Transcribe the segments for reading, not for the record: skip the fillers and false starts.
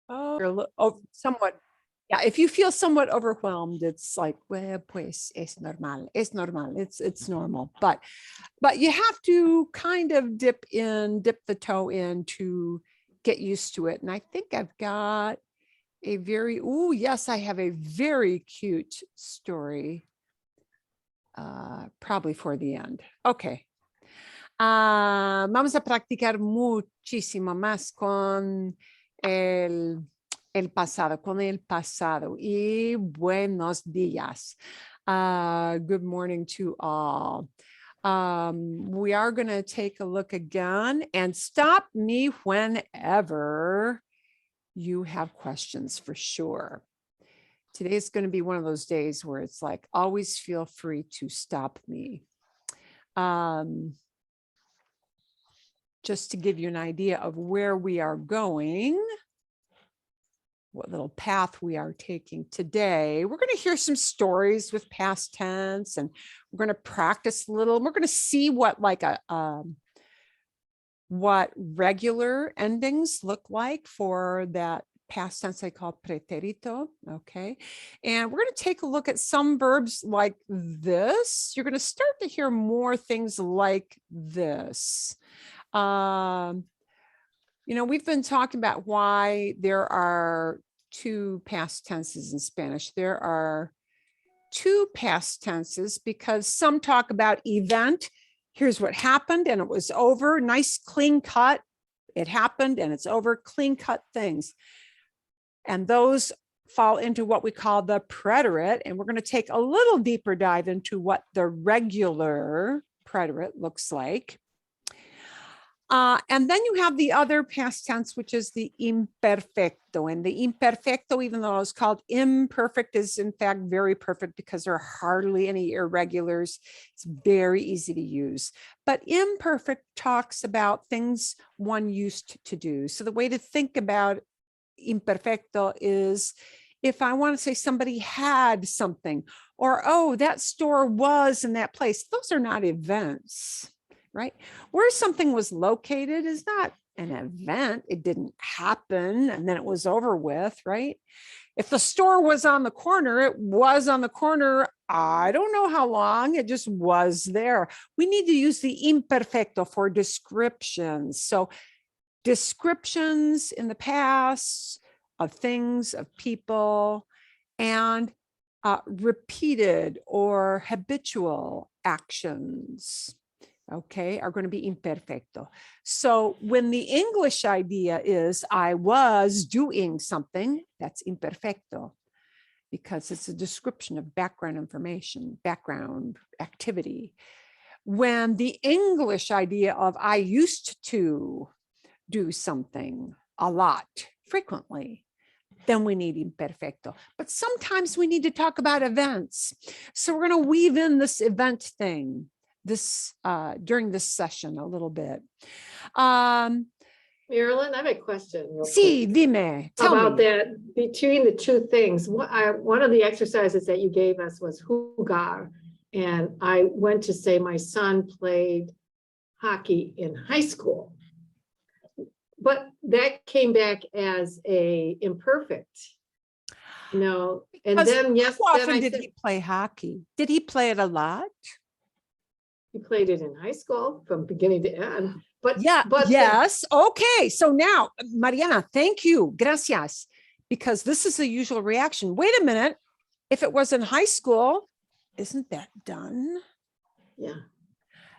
Oh, somewhat. Yeah, if you feel somewhat overwhelmed, it's like, well, pues es normal. Es normal. It's normal. But you have to kind of dip the toe in to get used to it. And I think I've got a very, oh, yes, I have a very cute story. Probably for the end. Okay. Vamos a practicar muchísimo más con el pasado, con el pasado. Y buenos días. Good morning to all. We are going to take a look again, and stop me whenever you have questions for sure. Today is going to be one of those days where it's like, always feel free to stop me. Just to give you an idea of where we are going, what little path we are taking today. We're going to hear some stories with past tense, and we're going to practice a little. We're going to see what what regular endings look like for that past tense I call pretérito. Okay. And we're going to take a look at some verbs like this. You're going to start to hear more things like this. You know, we've been talking about why there are two past tenses in Spanish. There are two past tenses because some talk about event. Here's what happened and it was over. Nice, clean cut. It happened and it's over. Clean cut things. And those fall into what we call the preterite. And we're going to take a little deeper dive into what the regular preterite looks like. And then you have the other past tense, which is the imperfecto. And the imperfecto, even though it's called imperfect, is in fact very perfect because there are hardly any irregulars. It's very easy to use. But imperfect talks about things one used to do. So the way to think about imperfecto is if I want to say somebody had something, or, oh, that store was in that place, those are not events. Right? Where something was located is not an event. It didn't happen and then it was over with, right? If the store was on the corner, it was on the corner. I don't know how long, it just was there. We need to use the imperfecto for descriptions. So descriptions in the past of things, of people, and repeated or habitual actions. Okay, are going to be imperfecto. So when the English idea is I was doing something, that's imperfecto because it's a description of background information, background activity. When the English idea of I used to do something a lot, frequently, then we need imperfecto. But sometimes we need to talk about events. So we're going to weave in this event thing during this session a little bit. Marilyn, I have a question. Sí, dime. Tell about me. that between the two things. One of the exercises that you gave us was jugar, and I went to say my son played hockey in high school, but that came back as a imperfect. No, and Because then yes, how then often I did said, he play hockey? Did he play it a lot? he played it in high school from beginning to end. But yeah, but yes. Okay. So now, Mariana, thank you. Gracias. Because this is the usual reaction. Wait a minute. If it was in high school, isn't that done? Yeah.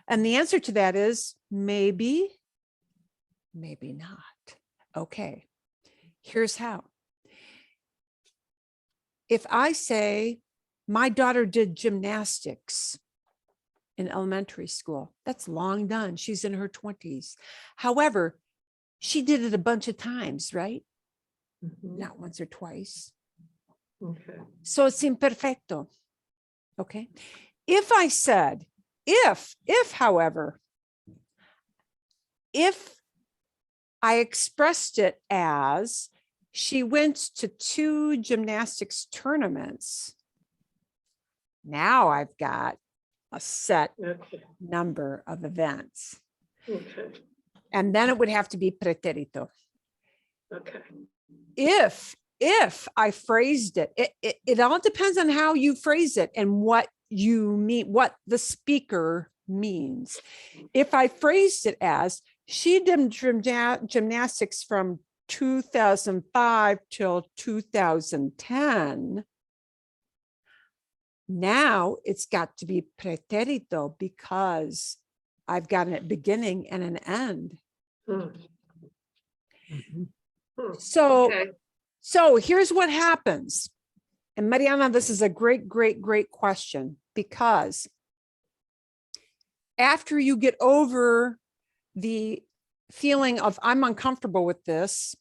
And the answer to that is maybe, maybe not. Okay. Here's how. If I say my daughter did gymnastics in elementary school, that's long done. She's in her 20s. However, she did it a bunch of times, right? Mhm. Not once or twice. Okay. So it's imperfecto. Okay. If I said, however, if I expressed it as she went to 2 gymnastics tournaments, now I've got a set number of events. Okay. And then it would have to be pretérito. Okay. if I phrased it, it all depends on how you phrase it and what you mean, what the speaker means. If I phrased it as she did gymnastics from 2005 till 2010, now it's got to be pretérito because I've got a beginning and an end. Hmm. So, Okay. so here's what happens. And Mariana, this is a great, great, great question, because after you get over the feeling of I'm uncomfortable with this,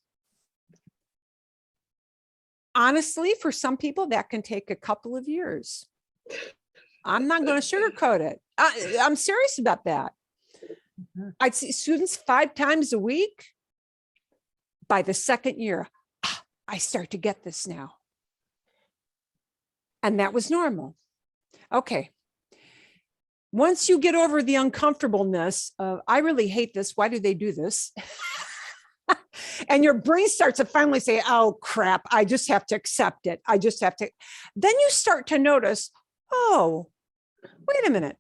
honestly, for some people, that can take a couple of years. I'm not going to sugarcoat it. I'm serious about that. I'd see students 5 times a week. By the second year, I start to get this now. And that was normal. Okay. Once you get over the uncomfortableness of, I really hate this, why do they do this? And your brain starts to finally say, oh crap, I just have to accept it. I just have to. Then you start to notice, oh, wait a minute.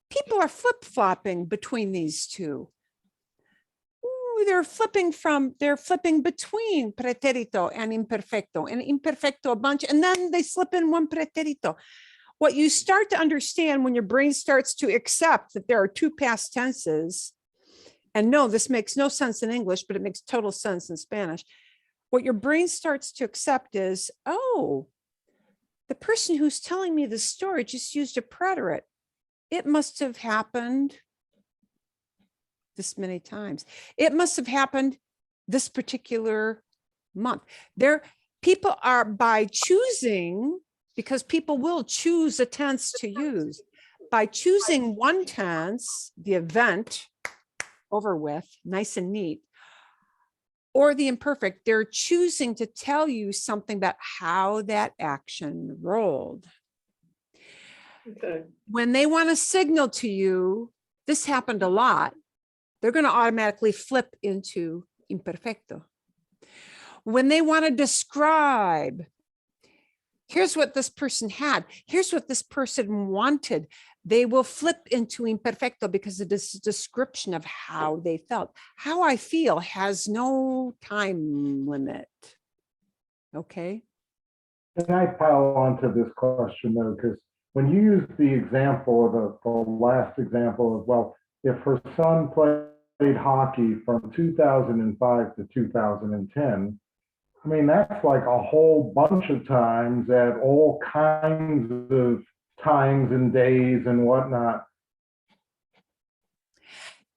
People are flip-flopping between these two. Ooh, they're flipping between pretérito and imperfecto a bunch, and then they slip in one pretérito. What you start to understand when your brain starts to accept that there are 2 past tenses, and no, this makes no sense in English, but it makes total sense in Spanish. What your brain starts to accept is, oh, the person who's telling me the story just used a preterite. It must have happened this many times. It must have happened this particular month. People are, by choosing, because people will choose a tense to use, by choosing one tense, the event, over with, nice and neat, or the imperfect, they're choosing to tell you something about how that action rolled. Okay. When they want to signal to you, this happened a lot, they're going to automatically flip into imperfecto. When they want to describe, here's what this person had, here's what this person wanted, they will flip into imperfecto because it is a description of how they felt. How I feel has no time limit. Okay. Can I pile onto this question though? Because when you use the example, the last example of, well, if her son played hockey from 2005 to 2010, I mean, that's like a whole bunch of times at all kinds of times and days and whatnot.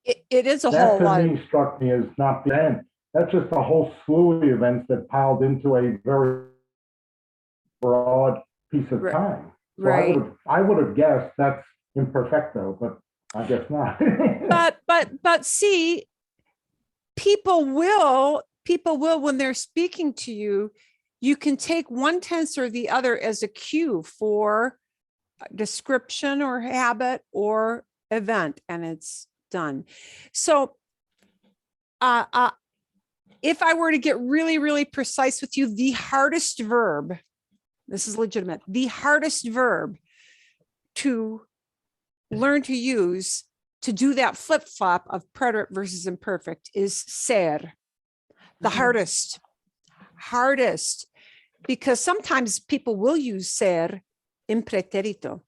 It is a That whole to lot. me struck me as not the end. That's just a whole slew of events that piled into a very broad piece of time. So Right. I would have guessed that's imperfecto, but I guess not. but see, people will, when they're speaking to you, you can take one tense or the other as a cue for description or habit or event, and it's done. So if I were to get really, really precise with you, the hardest verb, this is legitimate, the hardest verb to learn to use to do that flip-flop of preterite versus imperfect is ser. The hardest, because sometimes people will use ser in pretérito.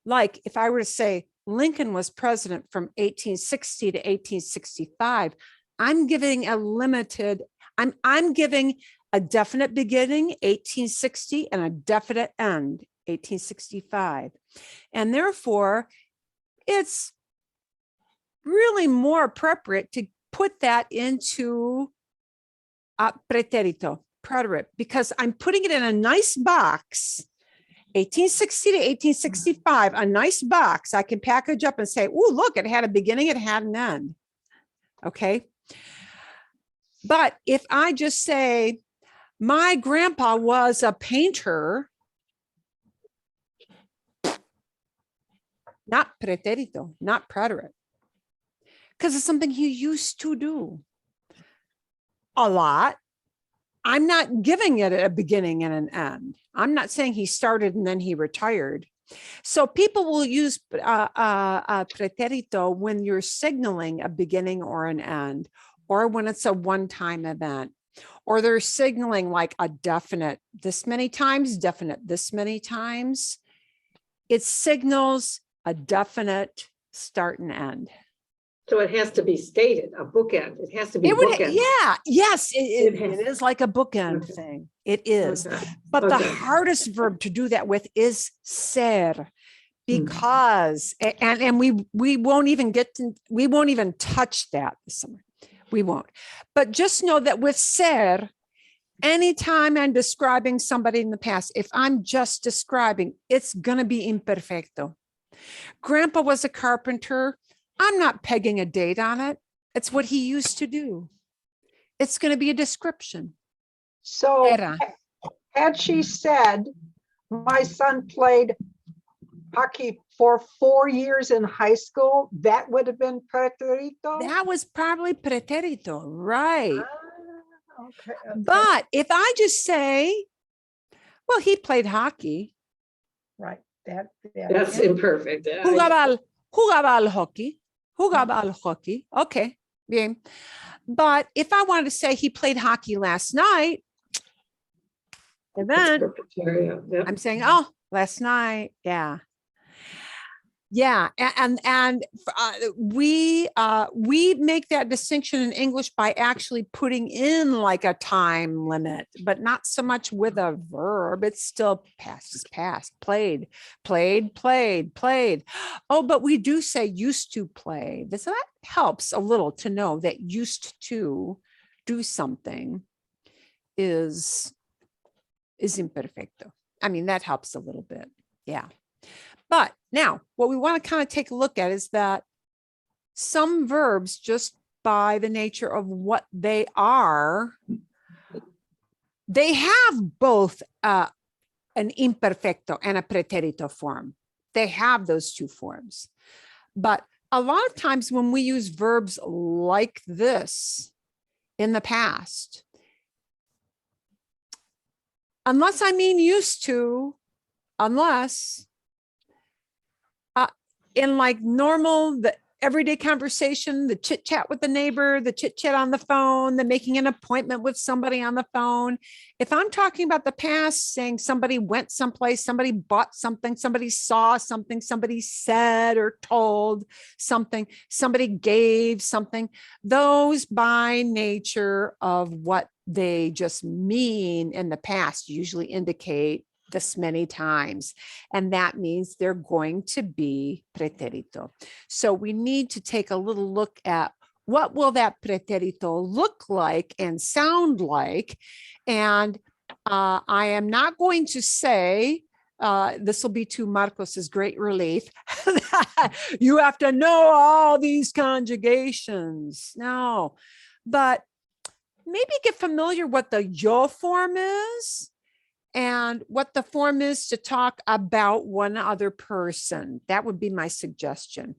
Like if I were to say Lincoln was president from 1860 to 1865, I'm giving a limited, I'm giving a definite beginning, 1860, and a definite end, 1865. And therefore, it's really more appropriate to put that into pretérito, preterite, because I'm putting it in a nice box, 1860 to 1865, a nice box I can package up and say, oh, look, it had a beginning, it had an end. Okay. But if I just say, my grandpa was a painter, not pretérito, not preterite, because it's something he used to do a lot. I'm not giving it a beginning and an end. I'm not saying he started and then he retired. So people will use pretérito when you're signaling a beginning or an end, or when it's a one-time event, or they're signaling like a definite this many times, definite this many times. It signals a definite start and end. So it has to be stated, a bookend. It has to be It would, bookend. yeah, yes, It has- it is like a bookend Okay. thing. It is. Okay. But the Okay. hardest verb to do that with is ser, because and we won't even we won't even touch that this summer. We won't. But just know that with ser, anytime I'm describing somebody in the past, if I'm just describing, it's gonna be imperfecto. Grandpa was a carpenter. I'm not pegging a date on it. It's what he used to do. It's going to be a description. So Era. had she said, my son played hockey for 4 years in high school, that would have been pretérito? That was probably pretérito, right? Okay. But if I just say, well, he played hockey. Right, That's imperfect. Jugaba al hockey. Jugaba al hockey. Okay, bien. But if I wanted to say he played hockey last night, and then I'm saying, oh, last night, yeah. Yeah, and we make that distinction in English by actually putting in like a time limit, but not so much with a verb. It's still past is past, played. Oh, but we do say used to play. So that helps a little to know that used to do something is imperfecto. I mean, that helps a little bit. Yeah. But now what we want to kind of take a look at is that some verbs, just by the nature of what they are, they have both an imperfecto and a pretérito form. They have those two forms. But a lot of times when we use verbs like this in the past, unless I mean used to, unless in like normal, the everyday conversation, the chit chat with the neighbor, the chit chat on the phone, the making an appointment with somebody on the phone. If I'm talking about the past, saying somebody went someplace, somebody bought something, somebody saw something, somebody said or told something, somebody gave something, those by nature of what they just mean in the past usually indicate this many times. And that means they're going to be pretérito. So we need to take a little look at what will that pretérito look like and sound like. And I am not going to say, this will be to Marcos's great relief, you have to know all these conjugations. No, but maybe get familiar what the yo form is and what the form is to talk about one other person. That would be my suggestion.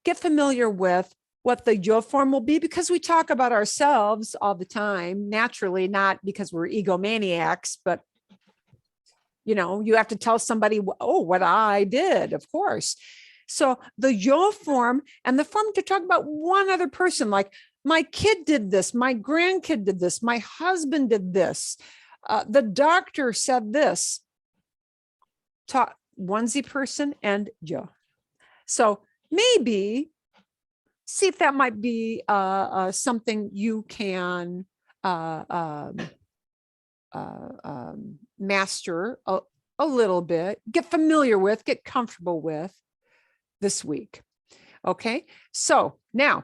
Get familiar with what the yo form will be, because we talk about ourselves all the time, naturally, not because we're egomaniacs, but you know, you have to tell somebody, oh, what I did, of course. So the yo form and the form to talk about one other person, like my kid did this, my grandkid did this, my husband did this. The doctor said this, talk onesie person and yo. So maybe see if that might be something you can master a little bit, get familiar with, get comfortable with this week. Okay, so now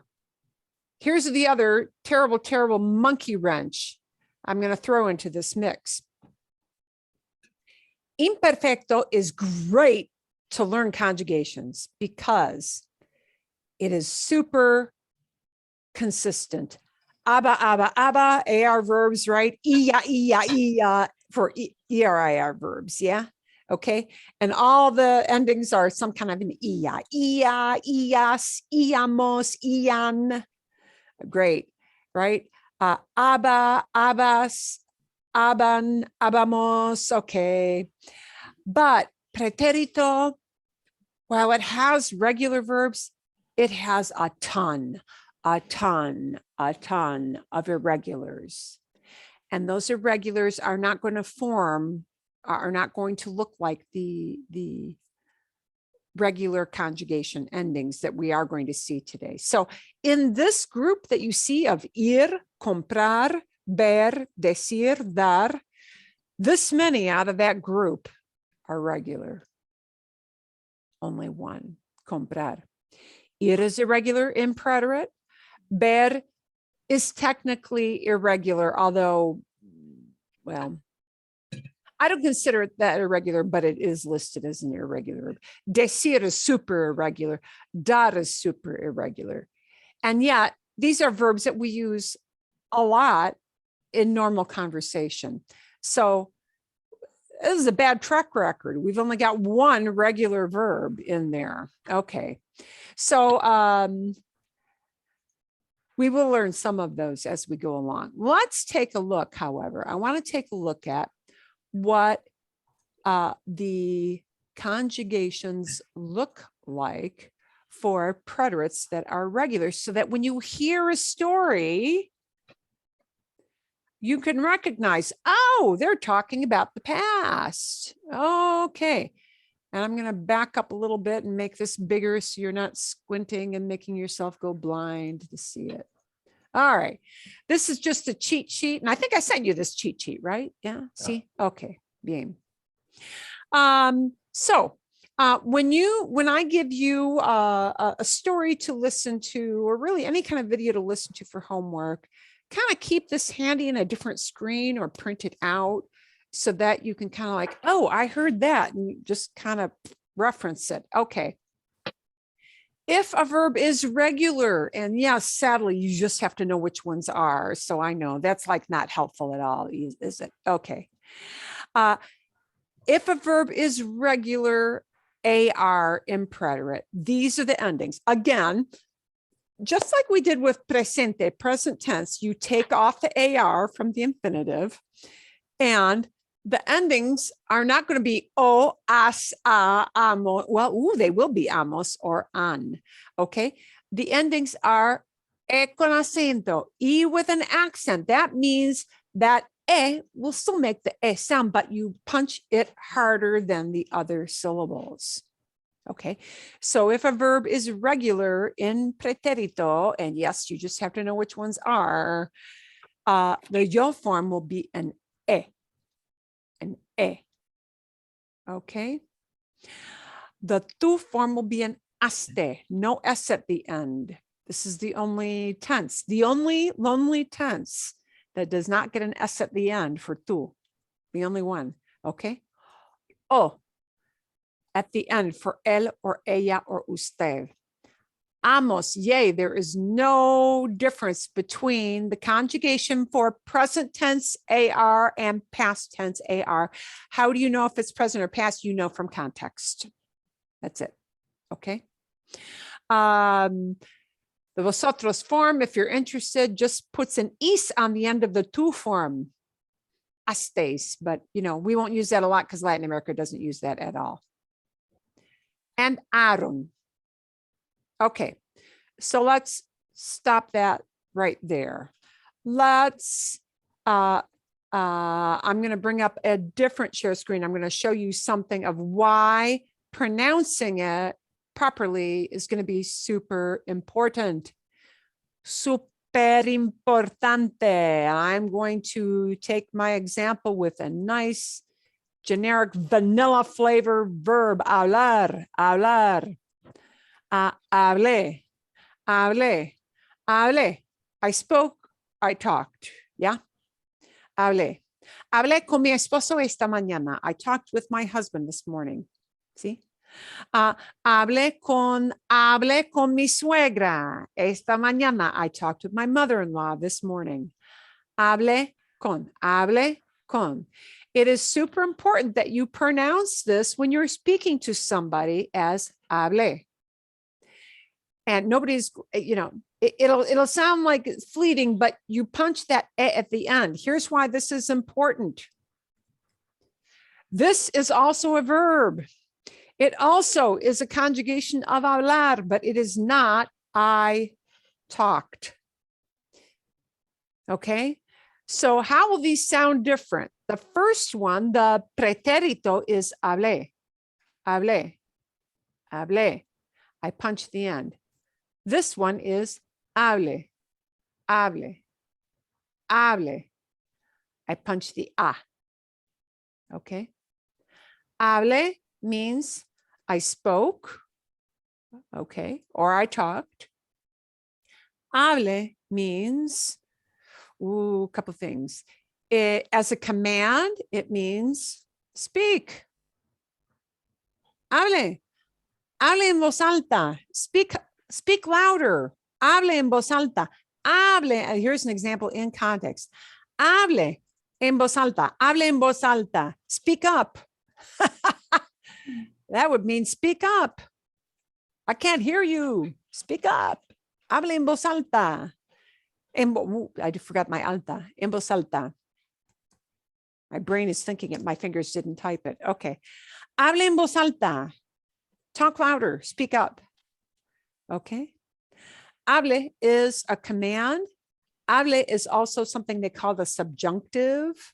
here's the other terrible, terrible monkey wrench I'm going to throw into this mix. Imperfecto is great to learn conjugations because it is super consistent. Aba, aba, aba, AR verbs, right? Iya, iya, iya for ER verbs, yeah? Okay, and all the endings are some kind of an iya, iya, ias, iamos, ian. Great, right? Aba, abas, haban, habamos, okay. But pretérito, while it has regular verbs, it has a ton of irregulars. And those irregulars are not going to form, are not going to look like the regular conjugation endings that we are going to see today. So in this group that you see of ir, comprar, ver, decir, dar, this many out of that group are regular. Only one, comprar. Ir is irregular in preterite. Ver is technically irregular, although, well, I don't consider that irregular, but it is listed as an irregular. Decir is super irregular. Dar is super irregular. And yet these are verbs that we use a lot in normal conversation. So this is a bad track record. We've only got one regular verb in there. Okay. So we will learn some of those as we go along. Let's take a look, however. I want to take a look at what the conjugations look like for preterites that are regular, so that when you hear a story, you can recognize, oh, they're talking about the past. Okay. And I'm going to back up a little bit and make this bigger so you're not squinting and making yourself go blind to see it. All right. This is just a cheat sheet. And I think I sent you this cheat sheet, right? Yeah. See? Okay. Bien. So when I give you a story to listen to, or really any kind of video to listen to for homework, kind of keep this handy in a different screen or print it out so that you can kind of like, oh, I heard that, and you just kind of reference it. Okay. If a verb is regular, and yes, sadly, you just have to know which ones are. So I know that's like not helpful at all, is it? Okay. If a verb is regular, AR in preterite, these are the endings. Again, just like we did with presente, present tense, you take off the AR from the infinitive, and the endings are not going to be o, as, a, amo. Well, they will be amos or an. Okay. The endings are e con acento, e with an accent. That means that e will still make the e sound, but you punch it harder than the other syllables. Okay. So if a verb is regular in pretérito, and yes, you just have to know which ones are, the yo form will be an e. An e. Okay. The tu form will be an aste, no s at the end. This is the only tense, the only lonely tense that does not get an s at the end for tu, the only one. Okay. O at the end for él or ella or usted. Amos, yay, there is no difference between the conjugation for present tense AR and past tense AR. How do you know if it's present or past? You know from context. That's it. Okay. The vosotros form, if you're interested, just puts an is on the end of the tu form. Astes, but you know, we won't use that a lot because Latin America doesn't use that at all. And Aaron. Okay, so let's stop that right there. Let's, I'm going to bring up a different share screen. I'm going to show you something of why pronouncing it properly is going to be super important. Super importante. I'm going to take my example with a nice generic vanilla flavor verb, hablar, hablar. Hablé, hablé, hablé. I spoke, I talked. Yeah. Hablé. Hablé con mi esposo esta mañana. I talked with my husband this morning. See? Hablé con mi suegra esta mañana. I talked with my mother-in-law this morning. Hablé con, hablé con. It is super important that you pronounce this when you're speaking to somebody as hablé. And nobody's, you know, It'll sound like it's fleeting, but you punch that at the end. Here's why this is important. This is also a verb. It also is a conjugation of hablar, but it is not I talked. Okay, so how will these sound different? The first one, the pretérito, is hablé, hablé, hablé. I punch the end. This one is hable, hable, hable. I punch the a. Okay. Hable means I spoke, okay, or I talked. Hable means, a couple things. As a command, it means speak. Hable. Hable en voz alta. Speak louder. Hable en voz alta. Hable. Here's an example in context. Hable en voz alta. Hable en voz alta. Speak up. That would mean speak up. I can't hear you. Speak up. Hable en voz alta. I forgot my alta. En voz alta. My brain is thinking it. My fingers didn't type it. Okay. Hable en voz alta. Talk louder. Speak up. Okay. Hable is a command. Hable is also something they call the subjunctive,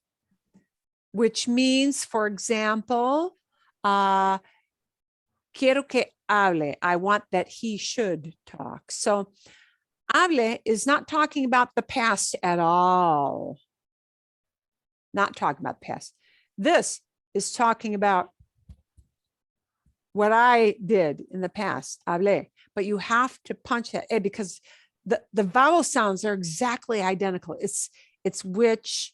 which means, for example, quiero que hable. I want that he should talk. So hable is not talking about the past at all. Not talking about the past. This is talking about what I did in the past, hablé. But you have to punch that because the vowel sounds are exactly identical. It's which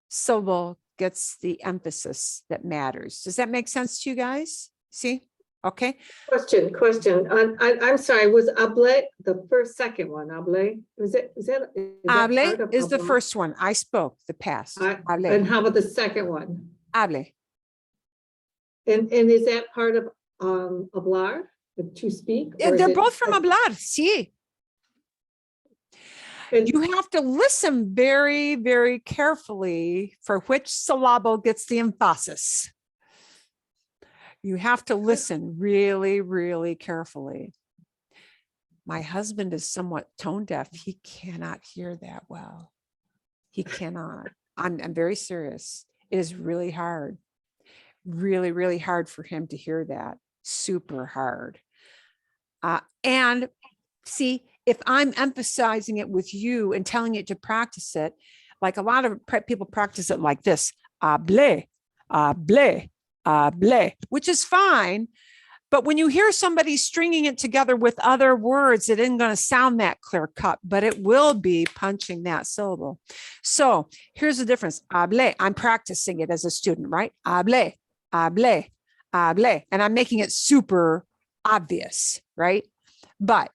syllable gets the emphasis that matters. Does that make sense to you guys? See? Okay. Question. I'm sorry, was hable the second one? Hable? Is that Hable part of is the hablar? first one. I spoke, the past. Hable. And how about the second one? Hable. And is that part of hablar, to speak? Yeah, or is they're it- both from hablar. Sí. And You have to listen very, very carefully for which syllable gets the emphasis. You have to listen really, really carefully. My husband is somewhat tone deaf. He cannot hear that well. He cannot. I'm very serious. It is really hard. Really, really hard for him to hear that. Super hard. And see, if I'm emphasizing it with you and telling you to practice it, like a lot of people practice it like this, hable, hable, hable, which is fine. But when you hear somebody stringing it together with other words, it isn't going to sound that clear cut, but it will be punching that syllable. So here's the difference. Hable, I'm practicing it as a student, right? Hable, hable, hable. And I'm making it super obvious, right? But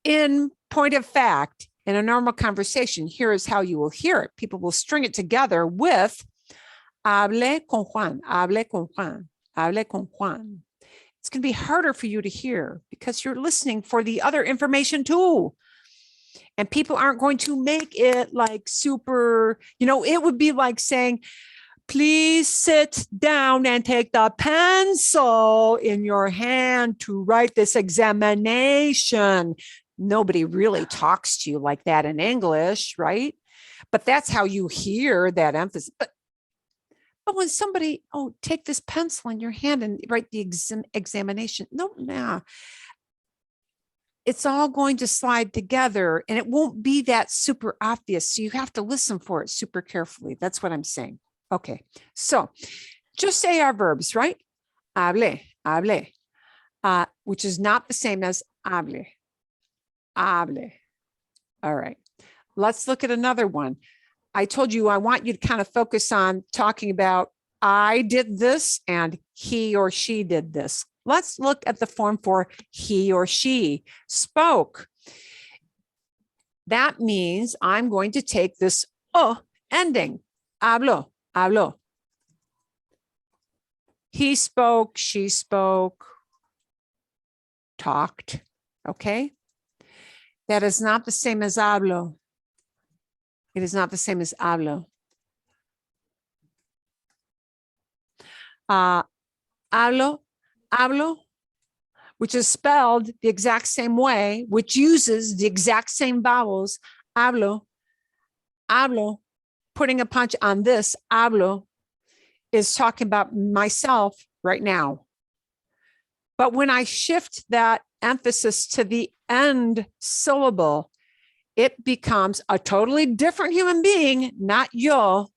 in point of fact, in a normal conversation, here is how you will hear it. People will string it together with hable con Juan, hable con Juan, hable con Juan. It's going to be harder for you to hear because you're listening for the other information too. And people aren't going to make it like super, it would be like saying, please sit down and take the pencil in your hand to write this examination. Nobody really talks to you like that in English, right? But that's how you hear that emphasis. But when somebody, take this pencil in your hand and write the examination. No. It's all going to slide together and it won't be that super obvious. So you have to listen for it super carefully. That's what I'm saying. Okay. So just say our verbs, right? Hable, hable, which is not the same as hable. Hable. All right. Let's look at another one. I told you I want you to kind of focus on talking about I did this and he or she did this. Let's look at the form for he or she spoke. That means I'm going to take this ending. Habló, habló. He spoke, she spoke, talked. Okay. That is not the same as hablo. It is not the same as hablo. Hablo, which is spelled the exact same way, which uses the exact same vowels. Hablo, putting a punch on this, hablo, is talking about myself right now. But when I shift that emphasis to the end syllable, it becomes a totally different human being, not yo,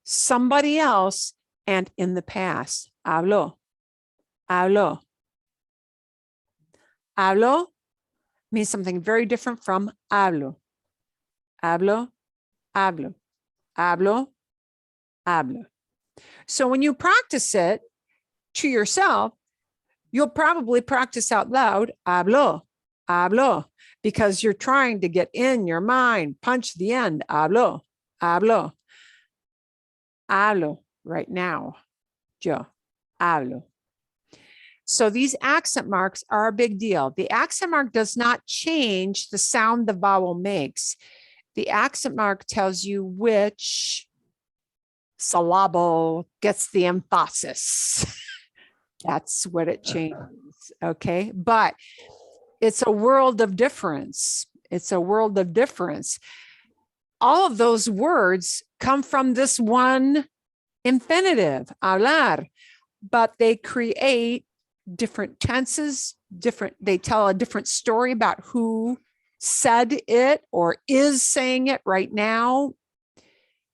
somebody else, and in the past. Hablo. Hablo means something very different from hablo. Hablo. So when you practice it to yourself, you'll probably practice out loud, hablo, because you're trying to get in your mind, punch the end, hablo, right now, yo, hablo. So these accent marks are a big deal. The accent mark does not change the sound the vowel makes. The accent mark tells you which syllable gets the emphasis. That's what it changes, okay? But it's a world of difference. It's a world of difference. All of those words come from this one infinitive, hablar, but they create different tenses, they tell a different story about who said it or is saying it right now.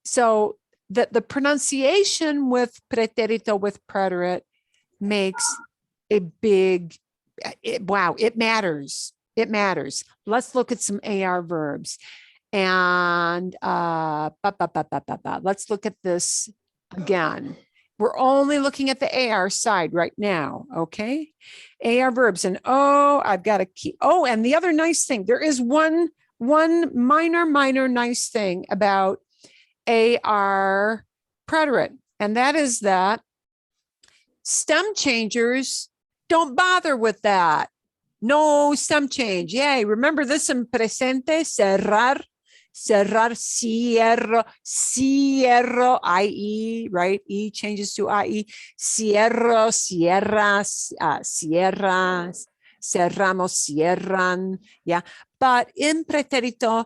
So that the pronunciation with pretérito, with preterite, makes a big, it matters. It matters. Let's look at some AR verbs. And let's look at this again. We're only looking at the AR side right now, okay? AR verbs, and I've got to keep, and the other nice thing, there is one minor nice thing about AR preterite, and that is that stem changers don't bother with that. No stem change. Yay. Remember this in presente, cerrar, cierro, IE, right? E changes to IE. Cierro, cierras, cierras, cerramos, cierran. Yeah. But in pretérito,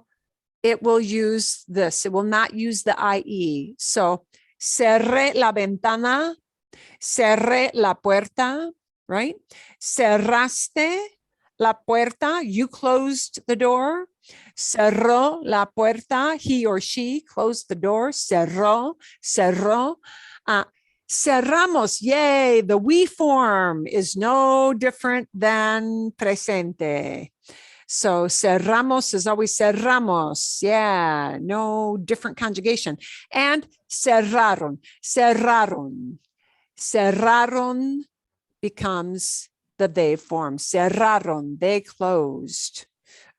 it will use this. It will not use the IE. So, cerré la ventana, cerré la puerta, right? Cerraste la puerta, you closed the door. Cerró la puerta, he or she closed the door. Cerró. Cerramos, yay, the we form is no different than presente. So cerramos is always cerramos. Yeah, no different conjugation. And cerraron. Cerraron becomes the they form. Cerraron, they closed.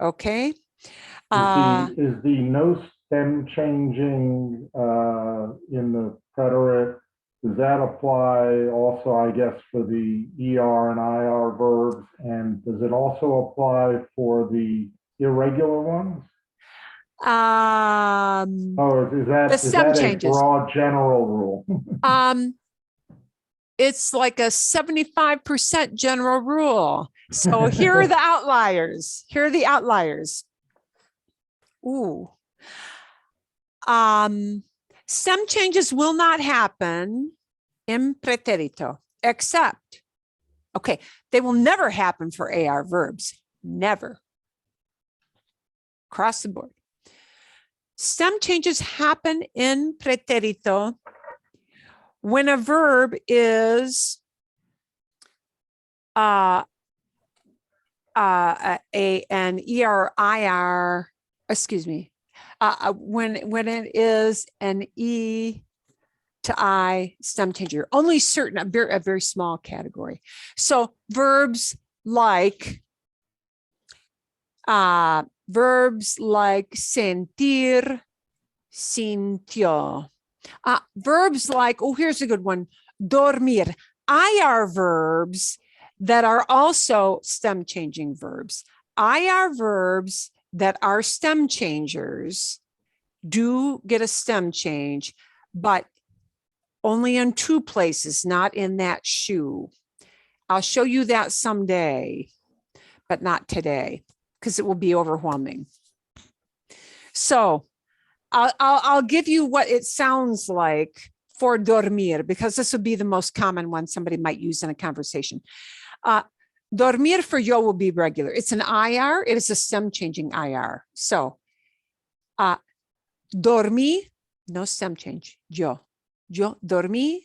Okay. Is the no stem changing in the preterite, does that apply also, I guess, for the ER and IR verbs? And does it also apply for the irregular ones? Is that a broad general rule? It's like a 75% general rule. So here are the outliers. Ooh. Stem changes will not happen in pretérito, except, okay, they will never happen for AR verbs. Never. Across the board. Stem changes happen in pretérito when a verb is an ER, IR, excuse me, when it is an E to I stem changer, only certain, a very small category. So verbs like sentir, sintió. Verbs like, here's a good one, dormir. IR verbs that are also stem changing verbs. IR verbs that are stem changers do get a stem change, but only in 2 places, not in that shoe. I'll show you that someday, but not today, because it will be overwhelming. So I'll give you what it sounds like for dormir, because this would be the most common one somebody might use in a conversation. Dormir for yo will be regular. It's an IR. It is a stem changing IR. So dormí, no stem change. Yo dormí.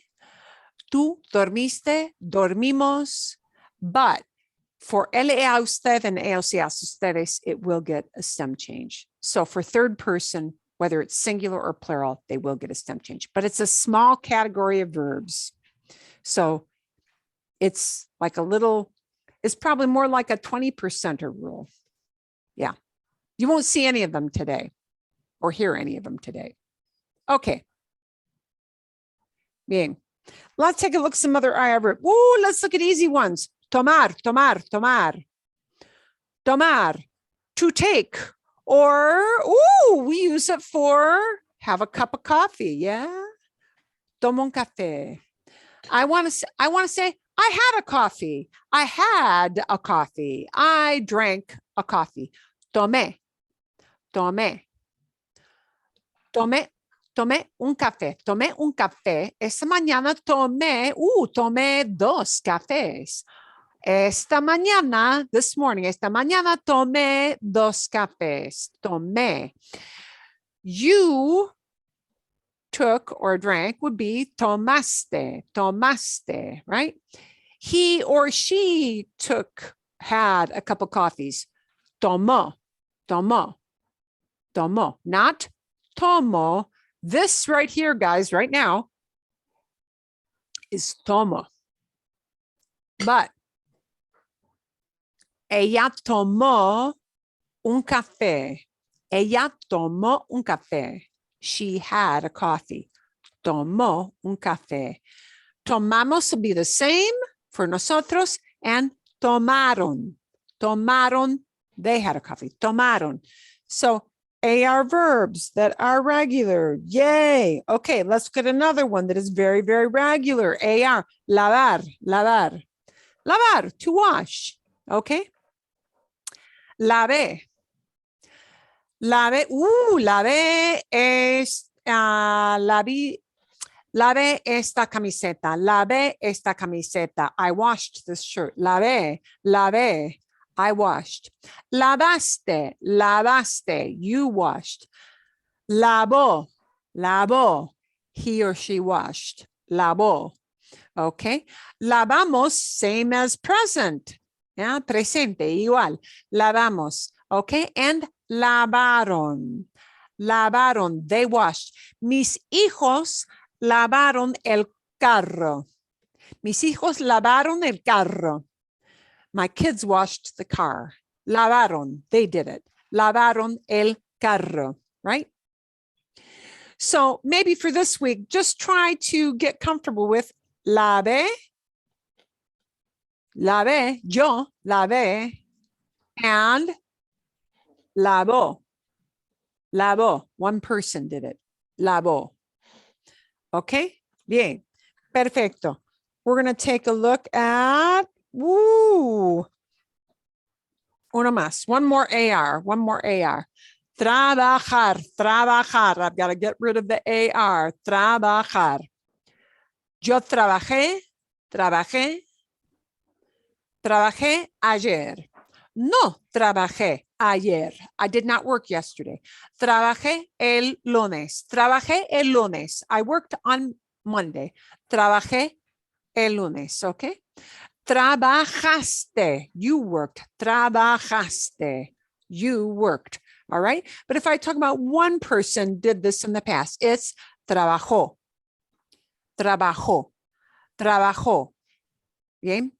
Tú dormiste, dormimos. But for él a usted and ellos y a ustedes, it will get a stem change. So for third person, whether it's singular or plural, they will get a stem change. But it's a small category of verbs. So it's like a little, it's probably more like a 20%er rule. Yeah. You won't see any of them today or hear any of them today. Okay. Bien. Let's take a look at some other IR verbs. Ooh, let's look at easy ones. Tomar, tomar, tomar. Tomar, to take. Or, ooh, we use it for have a cup of coffee. Yeah. Tomo un café. I want to say, I had a coffee. I had a coffee. I drank a coffee. Tomé. Tomé. Tomé. Tomé un café. Tomé un café. Esta mañana tomé 2 cafés. Esta mañana, this morning, esta mañana tomé 2 cafés. Tomé. You took or drank would be tomaste, tomaste, right? He or she had a couple coffees. Tomó, tomó, tomó, not tomo. This right here, guys, right now is tomo. But ella tomó un café. Ella tomó un café. She had a coffee. Tomó un café. Tomamos will be the same for nosotros, and tomaron. Tomaron, they had a coffee. Tomaron. So AR verbs that are regular. Yay. Okay, let's get another one that is very, very regular. AR, lavar, lavar. Lavar, to wash. Okay. Lavé. Lavé, lavé lavé esta camiseta. Lavé esta camiseta. I washed this shirt. Lavé, lavé. I washed. Lavaste, lavaste. You washed. Lavó, lavó. He or she washed. Lavó. Okay. Lavamos, same as present. Yeah, presente, igual. Lavamos. Okay. And lavaron. Lavaron. They washed. Mis hijos lavaron el carro. Mis hijos lavaron el carro. My kids washed the car. Lavaron. They did it. Lavaron el carro. Right? So maybe for this week, just try to get comfortable with lavé. Lavé. Yo lavé. And lavó. Lavó. One person did it. Lavó. Okay? Bien. Perfecto. We're going to take a look at, uno más. One more AR. One more AR. Trabajar. Trabajar. I've got to get rid of the AR. Trabajar. Yo trabajé. Trabajé. Trabajé ayer. No trabajé ayer. I did not work yesterday. Trabajé el lunes. Trabajé el lunes. I worked on Monday. Trabajé el lunes. Okay. Trabajaste. You worked. Trabajaste. You worked. All right. But if I talk about one person did this in the past, it's trabajó. Trabajó. Trabajó. Bien.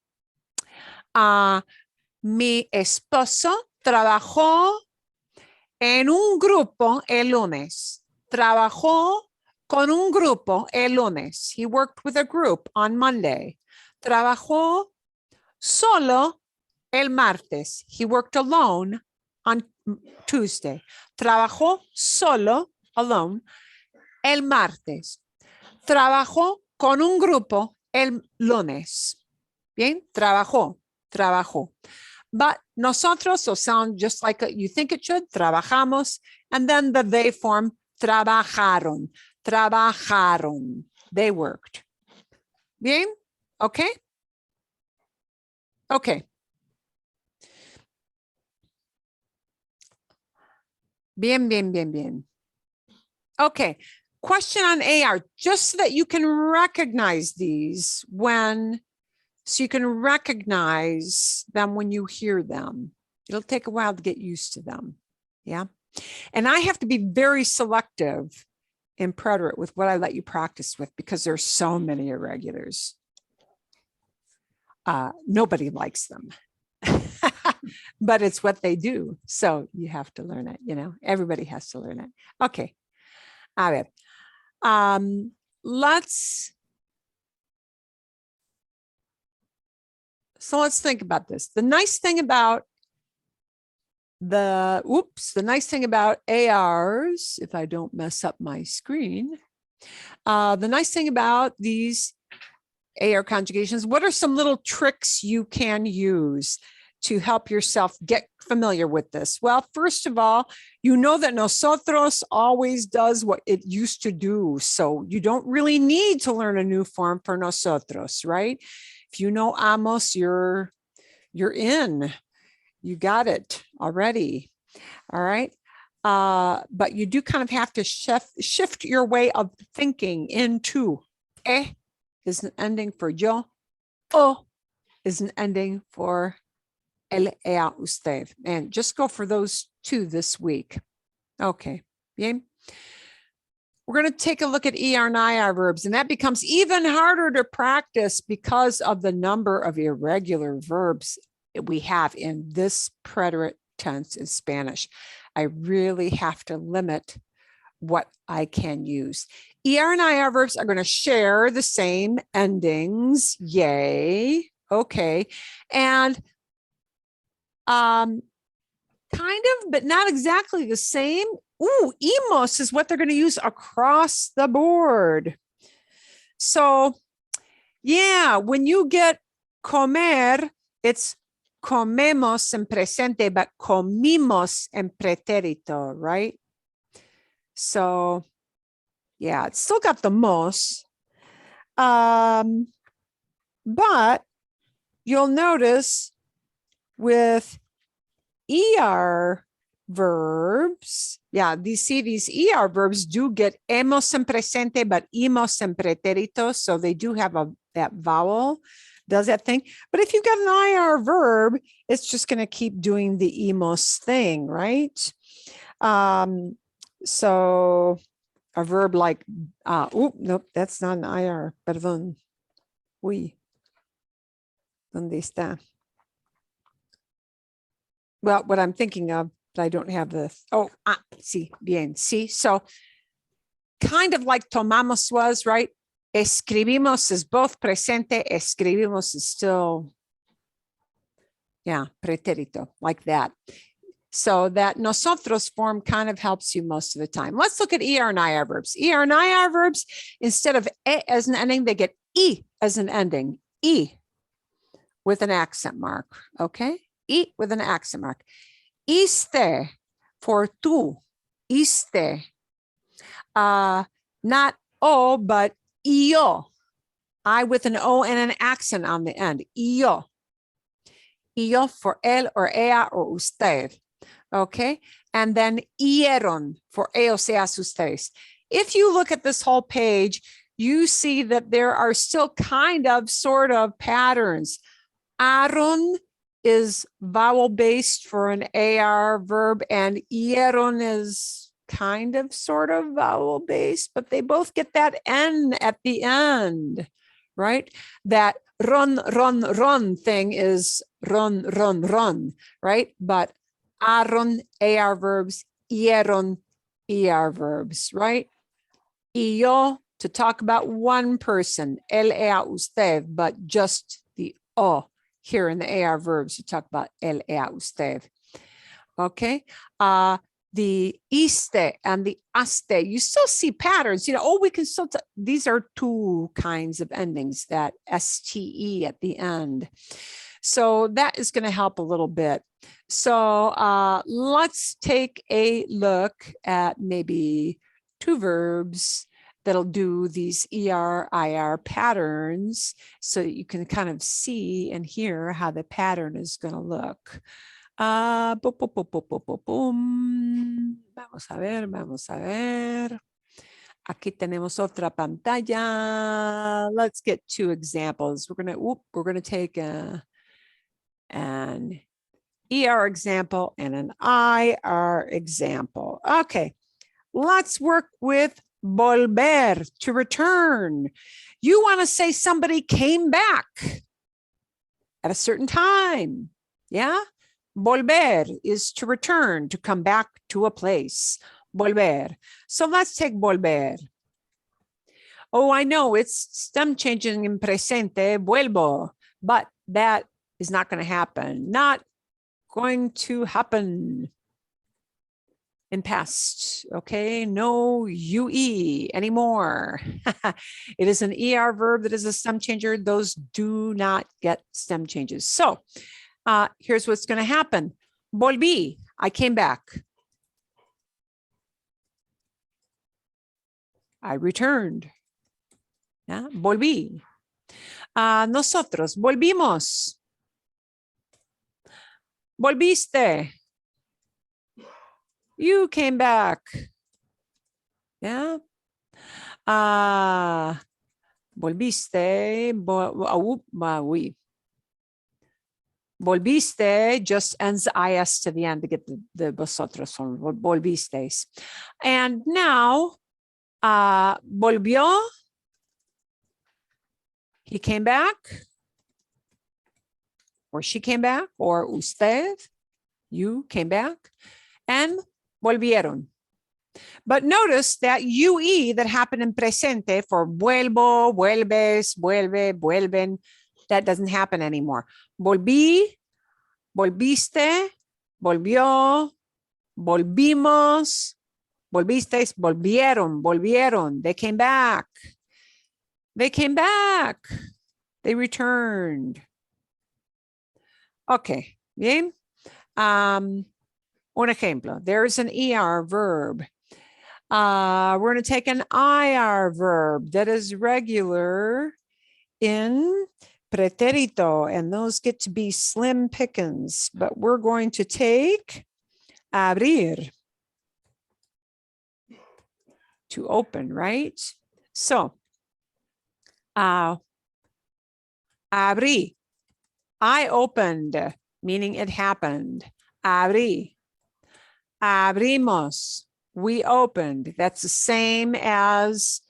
Mi esposo trabajó en un grupo el lunes. Trabajó con un grupo el lunes. He worked with a group on Monday. Trabajó solo el martes. He worked alone on Tuesday. Trabajó solo, alone, el martes. Trabajó con un grupo el lunes. Bien, trabajó. But nosotros will sound just like you think it should, trabajamos, and then the they form, trabajaron. They worked. Bien, okay? Okay. Bien. Okay, question on AR, just so that you can recognize these so you can recognize them when you hear them. It'll take a while to get used to them. Yeah. And I have to be very selective in preterite with what I let you practice with because there's so many irregulars. Nobody likes them, but it's what they do. So you have to learn it, everybody has to learn it. Okay. A ver. Let's think about this. The nice thing about ARs, if I don't mess up my screen, the nice thing about these AR conjugations, what are some little tricks you can use to help yourself get familiar with this? Well, first of all, you know that nosotros always does what it used to do. So you don't really need to learn a new form for nosotros, right? If you know amos, you're in. You got it already. All right. But you do kind of have to shift your way of thinking into is an ending for yo. O is an ending for el, ella, usted. And just go for those two this week. Okay. Bien. We're going to take a look at ER and IR verbs, and that becomes even harder to practice because of the number of irregular verbs we have in this preterite tense in Spanish. I really have to limit what I can use. ER and IR verbs are going to share the same endings. Yay. Okay. And kind of, but not exactly the same. Ooh, imos is what they're going to use across the board. So yeah, when you get comer, it's comemos en presente, but comimos en pretérito, right? So yeah, it's still got the mos. But you'll notice with ER verbs, yeah, these ER verbs do get hemos en presente, but imos en pretérito. So they do have that vowel, does that thing. But if you've got an IR verb, it's just going to keep doing the imos thing, right? So a verb like, nope, that's not an IR, perdón. Uy, ¿dónde está? Well, what I'm thinking of, but I don't have the, sí, bien, sí. So kind of like tomamos was, right? Escribimos is both presente, escribimos is still, yeah, pretérito, like that. So that nosotros form kind of helps you most of the time. Let's look at ER and IR verbs. ER and IR verbs, instead of E as an ending, they get E as an ending. E with an accent mark, okay? E with an accent mark. Iste for tú, iste. Not O, but yo. I with an O and an accent on the end. Yo. Yo for él or ella or usted. Okay. And then ieron for ellos, ellas, ustedes. If you look at this whole page, you see that there are still kind of sort of patterns. Aron is vowel based for an AR verb, and ieron is kind of sort of vowel based, but they both get that N at the end, right? That run thing is run, right? But aron AR verbs, ieron ER verbs, right? Y yo to talk about one person, él, ella, usted, but just the O here in the AR verbs to talk about él, ella, usted. Okay. The iste and the aste, you still see patterns, you know, oh, we can still, these are two kinds of endings, that STE at the end. So that is going to help a little bit. So let's take a look at maybe two verbs that'll do these ER, IR patterns so that you can kind of see and hear how the pattern is going to look. Vamos a ver, vamos a ver. Aquí tenemos otra pantalla. Let's get two examples. We're gonna take an ER example and an IR example. Okay, let's work with volver, to return. You want to say somebody came back at a certain time. Yeah. Volver is to return, to come back to a place. Volver. So let's take volver. Oh, I know it's stem changing in presente, vuelvo, but that is not going to happen. Not going to happen in past. Okay, no UE anymore. It is an ER verb that is a stem changer. Those do not get stem changes. So here's what's going to happen. Volví, I came back. I returned. Yeah, volví. Nosotros volvimos. Volviste. You came back. Yeah. Volviste. Oui. Volviste just ends is to the end to get the vosotros on volvisteis. And now, volvió. He came back. Or she came back. Or usted, you came back. And volvieron. But notice that UE that happened in presente for vuelvo, vuelves, vuelve, vuelven, that doesn't happen anymore. Volví, volviste, volvió, volvimos, volvisteis, volvieron, volvieron. They came back. They came back. They returned. Okay, bien. Un ejemplo, there's an ER verb. We're going to take an IR verb that is regular in pretérito, and those get to be slim pickings, but we're going to take abrir, to open, right? So, abrí, I opened, meaning it happened. Abrí. Abrimos, we opened. That's the same as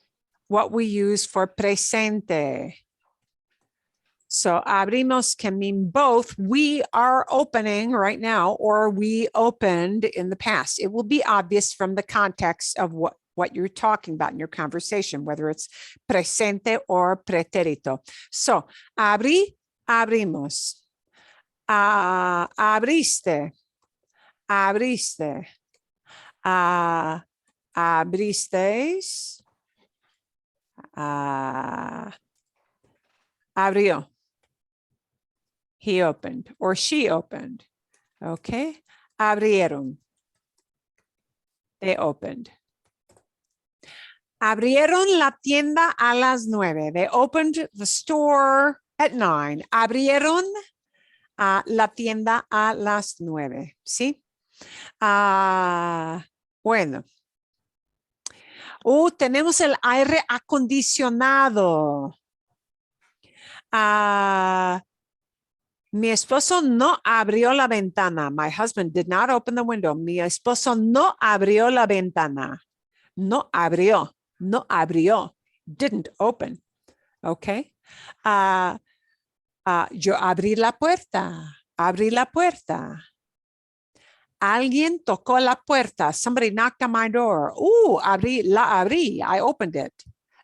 what we use for presente. So abrimos can mean both. We are opening right now, or we opened in the past. It will be obvious from the context of what you're talking about in your conversation, whether it's presente or pretérito. So abrí, abrimos. Abriste. Abriste. Abristeis. Abrió. He opened or she opened. Okay. Abrieron. They opened. Abrieron la tienda a las 9. They opened the store at 9. Abrieron la tienda a las 9. ¿Sí? Bueno. Tenemos el aire acondicionado. Mi esposo no abrió la ventana. My husband did not open the window. Mi esposo no abrió la ventana. No abrió. No abrió. Didn't open. Okay. Yo abrí la puerta. Abrí la puerta. Alguien tocó la puerta. Somebody knocked on my door. Abrí, la abrí. I opened it.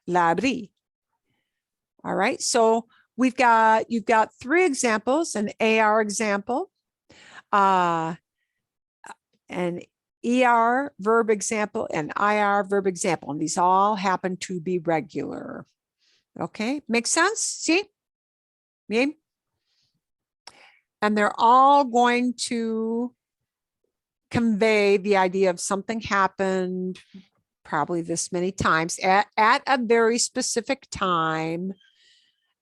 La abrí. All right. So you've got 3 examples, an AR example, an ER verb example, and IR verb example, and these all happen to be regular. Okay, makes sense? See? Bien. And they're all going to convey the idea of something happened probably this many times at a very specific time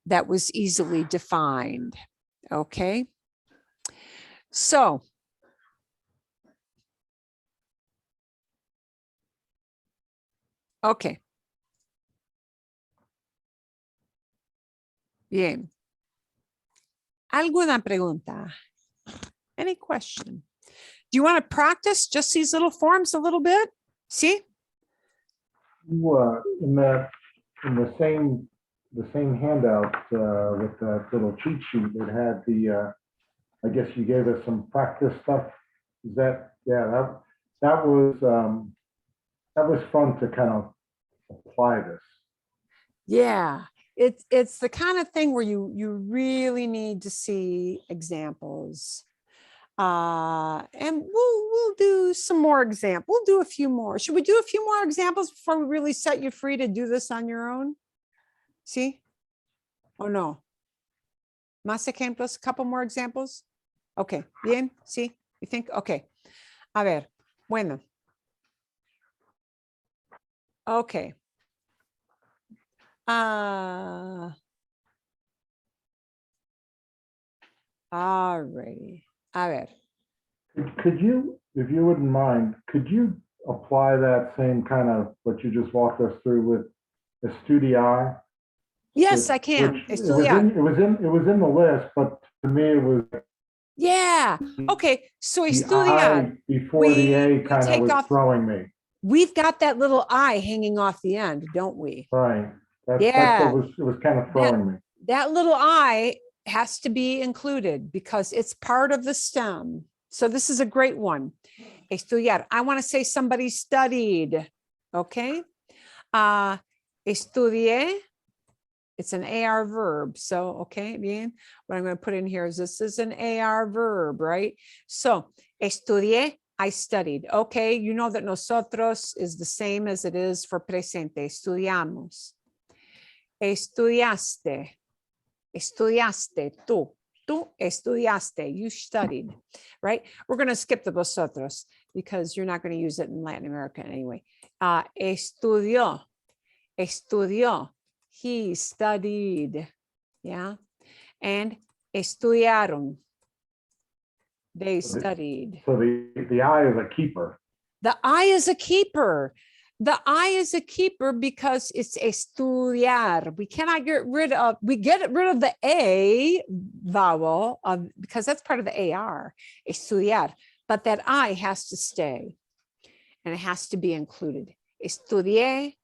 that was easily defined. Okay. So okay. Bien. ¿Alguna pregunta? Any question? Do you want to practice just these little forms a little bit? See? In the same handout with that little cheat sheet, it had the I guess you gave us some practice stuff. Is that, yeah, that was fun to kind of apply this. Yeah. It's the kind of thing where you really need to see examples. And we'll do some more examples. We'll do a few more. Should we do a few more examples before we really set you free to do this on your own? See? Oh no. Más ejemplos, a couple more examples. Okay, bien, sí, you think? Okay. A ver, bueno. Okay. Alrighty. A ver. Could you, if you wouldn't mind, could you apply that same kind of what you just walked us through with estudiar? Yes, I can. Estudiar. It was in the list, but to me it was Yeah. Okay. So the estudiar. I before the A kind take of was off- throwing me. We've got that little I hanging off the end, don't we? Right. That's Yeah. what it was kind of throwing me. That little I has to be included because it's part of the stem. So this is a great one. Estudiar. I want to say somebody studied. Okay. Estudié. It's an AR verb. So, okay, bien. What I'm going to put in here is this is an AR verb, right? So, estudié, I studied. Okay, you know that nosotros is the same as it is for presente. Estudiamos. Estudiaste. Estudiaste. Tú. Tú estudiaste. You studied, right? We're going to skip the vosotros because you're not going to use it in Latin America anyway. Estudió. Estudió. He studied, yeah, and estudiaron. They studied. So the I is a keeper. The I is a keeper. The I is a keeper because it's estudiar. We cannot get rid of, we get rid of the A vowel because that's part of the AR, estudiar. But that I has to stay and it has to be included. Estudié.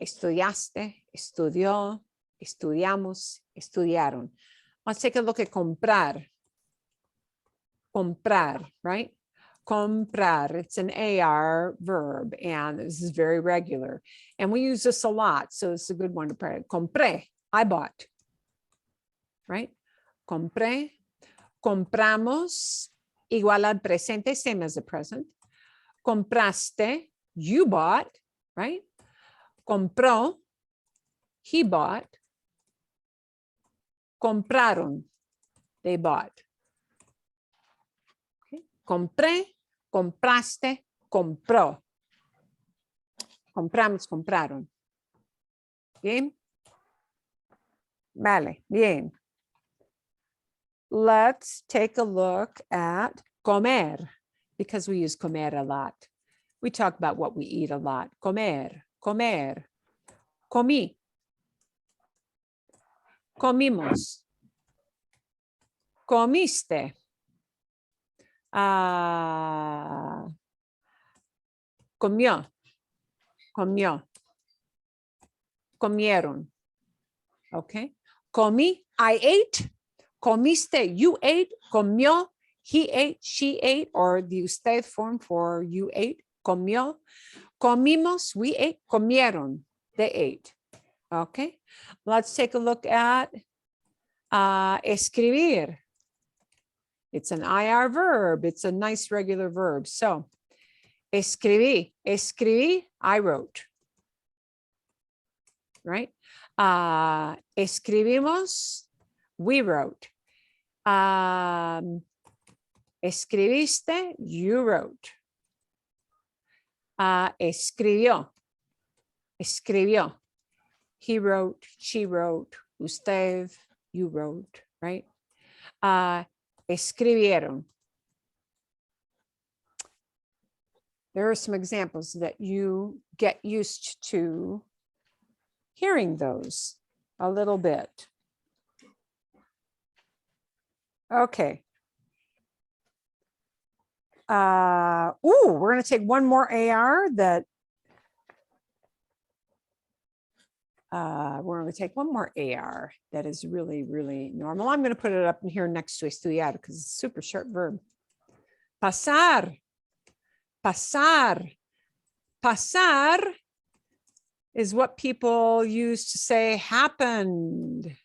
Estudiaste, estudió, estudiamos, estudiaron. Let's take a look at comprar. Comprar, right? Comprar, it's an AR verb, and this is very regular. And we use this a lot, so it's a good one to practice. Compré, I bought, right? Compré, compramos, igual al presente, same as the present. Compraste, you bought, right? Compró, he bought. Compraron, they bought. Okay. Compré, compraste, compró. Compramos, compraron. Bien. Vale, bien. Let's take a look at comer, because we use comer a lot. We talk about what we eat a lot. Comer. Comer, comí, comimos, comiste, comió, comió, comieron, okay? Comí, I ate, comiste, you ate, comió, he ate, she ate, or the usted form for you ate, comió. Comimos, we ate, comieron, they ate. Okay, let's take a look at escribir. It's an IR verb. It's a nice regular verb. So Escribí. Escribí, I wrote. Right? Escribimos, we wrote. Escribiste, you wrote. Escribió. Escribió. He wrote, she wrote, usted, you wrote, right? Escribieron. There are some examples that you get used to hearing those a little bit. Okay. We're going to take one more AR that we're going to take one more AR that is really, really normal. I'm going to put it up in here next to estudiar because it's a super short verb. Passar. Passar. Passar is what people use to say happened.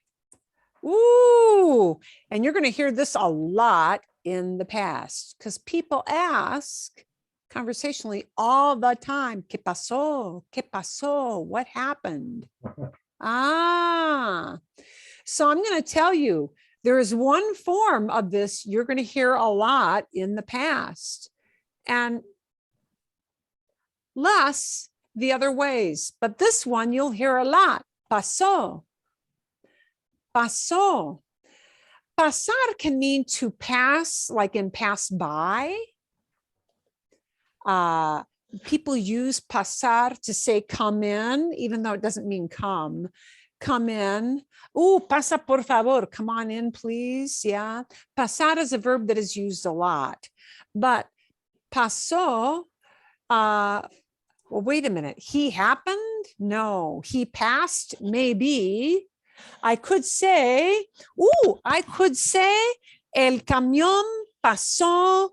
Ooh, and you're going to hear this a lot in the past because people ask conversationally all the time, ¿Qué pasó? ¿Qué pasó? What happened? So I'm going to tell you, there is one form of this you're going to hear a lot in the past and less the other ways. But this one you'll hear a lot. Pasó. Pasó. Pasar can mean to pass, like in pass by. People use pasar to say come in, even though it doesn't mean come. Come in. Pasa por favor. Come on in, please. Yeah. Pasar is a verb that is used a lot. But pasó, well, wait a minute. He happened? No. He passed? Maybe. I could say, el camión pasó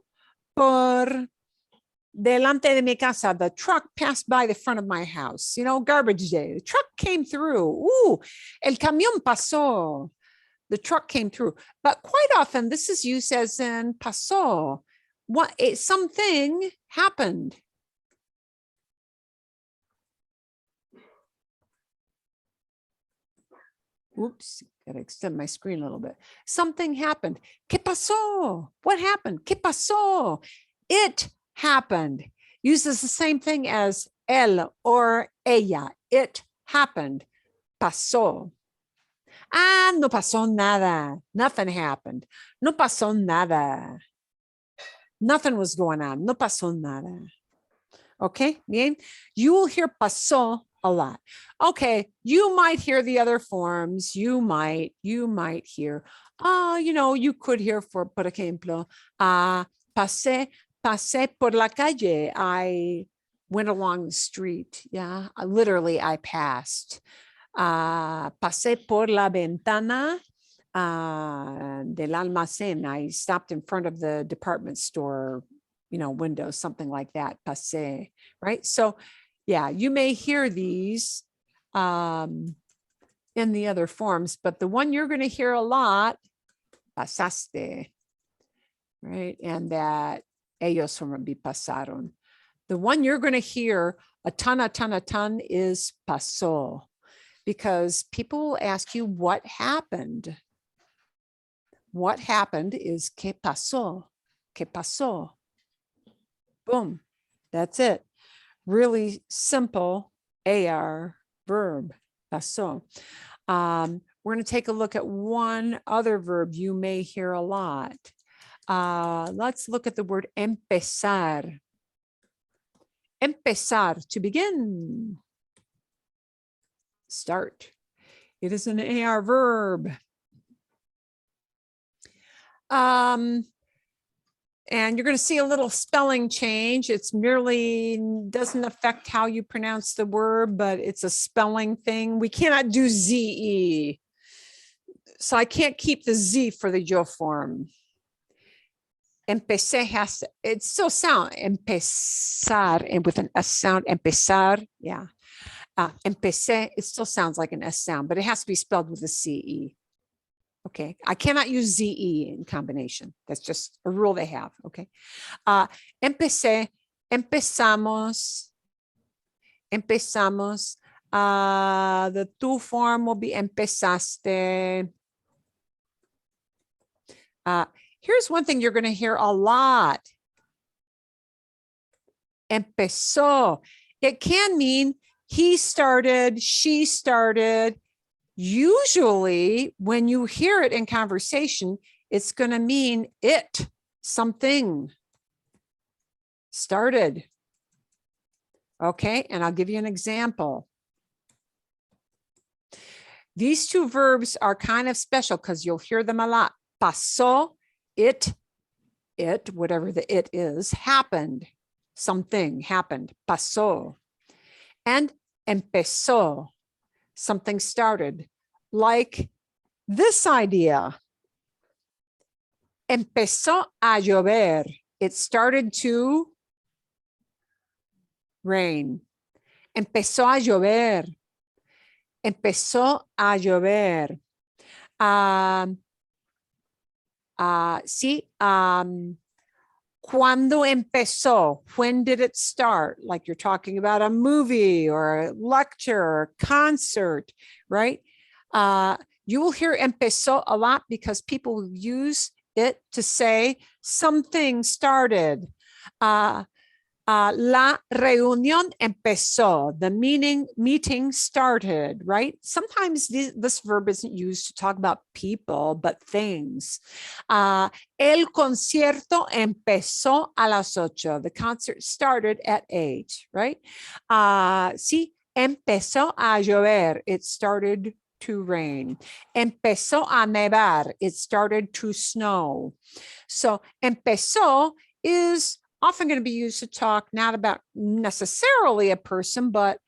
por delante de mi casa. The truck passed by the front of my house. You know, garbage day. The truck came through. El camión pasó. The truck came through. But quite often, this is used as in pasó. Something happened. Oops, gotta extend my screen a little bit. Something happened. ¿Qué pasó? What happened? ¿Qué pasó? It happened. Uses the same thing as él or ella. It happened. Pasó. No pasó nada. Nothing happened. No pasó nada. Nothing was going on. No pasó nada. Okay, bien. You will hear pasó a lot. Okay, you might hear the other forms. You might hear, you could hear por ejemplo, pasé por la calle. I went along the street. Yeah, literally I passed. Pasé por la ventana del almacén. I stopped in front of the department store, window, something like that. Pasé, right? So yeah, you may hear these in the other forms, but the one you're going to hear a lot, pasaste, right? And that ellos pasaron. The one you're going to hear a ton is pasó, because people will ask you what happened. What happened is ¿qué pasó? ¿Qué pasó? Boom, that's it. Really simple AR verb, pasó. We're going to take a look at one other verb you may hear a lot. Let's look at the word empezar. Empezar, to begin. Start. It is an AR verb. And you're going to see a little spelling change. It's merely doesn't affect how you pronounce the word, but it's a spelling thing. We cannot do ZE. So I can't keep the Z for the yo form. Empecé has to, it still sound empezar, and with an S sound, empezar. Yeah. Empecé, it still sounds like an S sound, but it has to be spelled with a CE. Okay, I cannot use ZE in combination. That's just a rule they have, okay? Empecé Empezamos. Empezamos. The tu form will be empezaste. Here's one thing you're going to hear a lot. Empezó. It can mean he started, she started. Usually, when you hear it in conversation, it's going to mean it, something started. Okay, and I'll give you an example. These two verbs are kind of special because you'll hear them a lot. Pasó, it, whatever the it is, happened. Something happened. Pasó. And empezó. Something started. Like this idea. Empezó a llover. It started to rain. Empezó a llover. Empezó a llover. Sí. Cuando empezó? When did it start? Like you're talking about a movie or a lecture or concert, right? You will hear empezó a lot because people use it to say something started. La reunión empezó. The meeting started, right? Sometimes this verb isn't used to talk about people, but things. El concierto empezó a las 8. The concert started at 8, right? Sí, empezó a llover. It started to rain. Empezó a nevar. It started to snow. So empezó is often going to be used to talk not about necessarily a person, but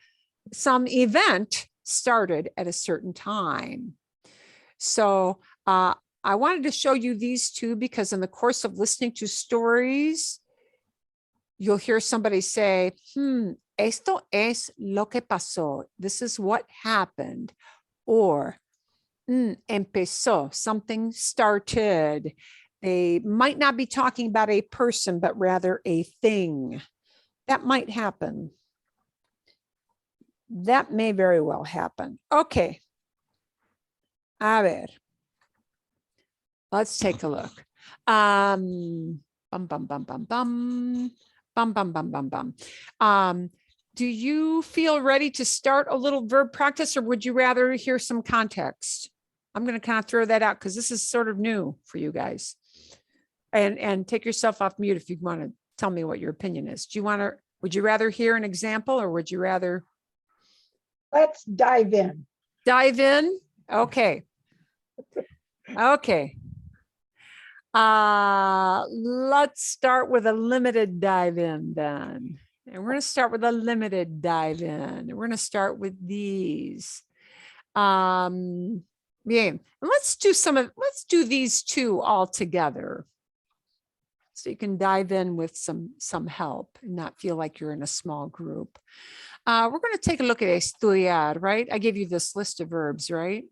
some event started at a certain time. So I wanted to show you these two because in the course of listening to stories, you'll hear somebody say, esto es lo que pasó. This is what happened. Or empezó, something started. They might not be talking about a person, but rather a thing. That might happen. That may very well happen. Okay. A ver. Let's take a look. Do you feel ready to start a little verb practice, or would you rather hear some context? I'm going to kind of throw that out because this is sort of new for you guys. And take yourself off mute if you want to tell me what your opinion is. Would you rather hear an example, or would you rather? Let's dive in. Dive in? Okay. Okay. Let's start with a limited dive in then. And we're going to start with a limited dive in. And we're going to start with these. Yeah. And let's do these two all together. So you can dive in with some help and not feel like you're in a small group. We're going to take a look at estudiar, right? I gave you this list of verbs, right?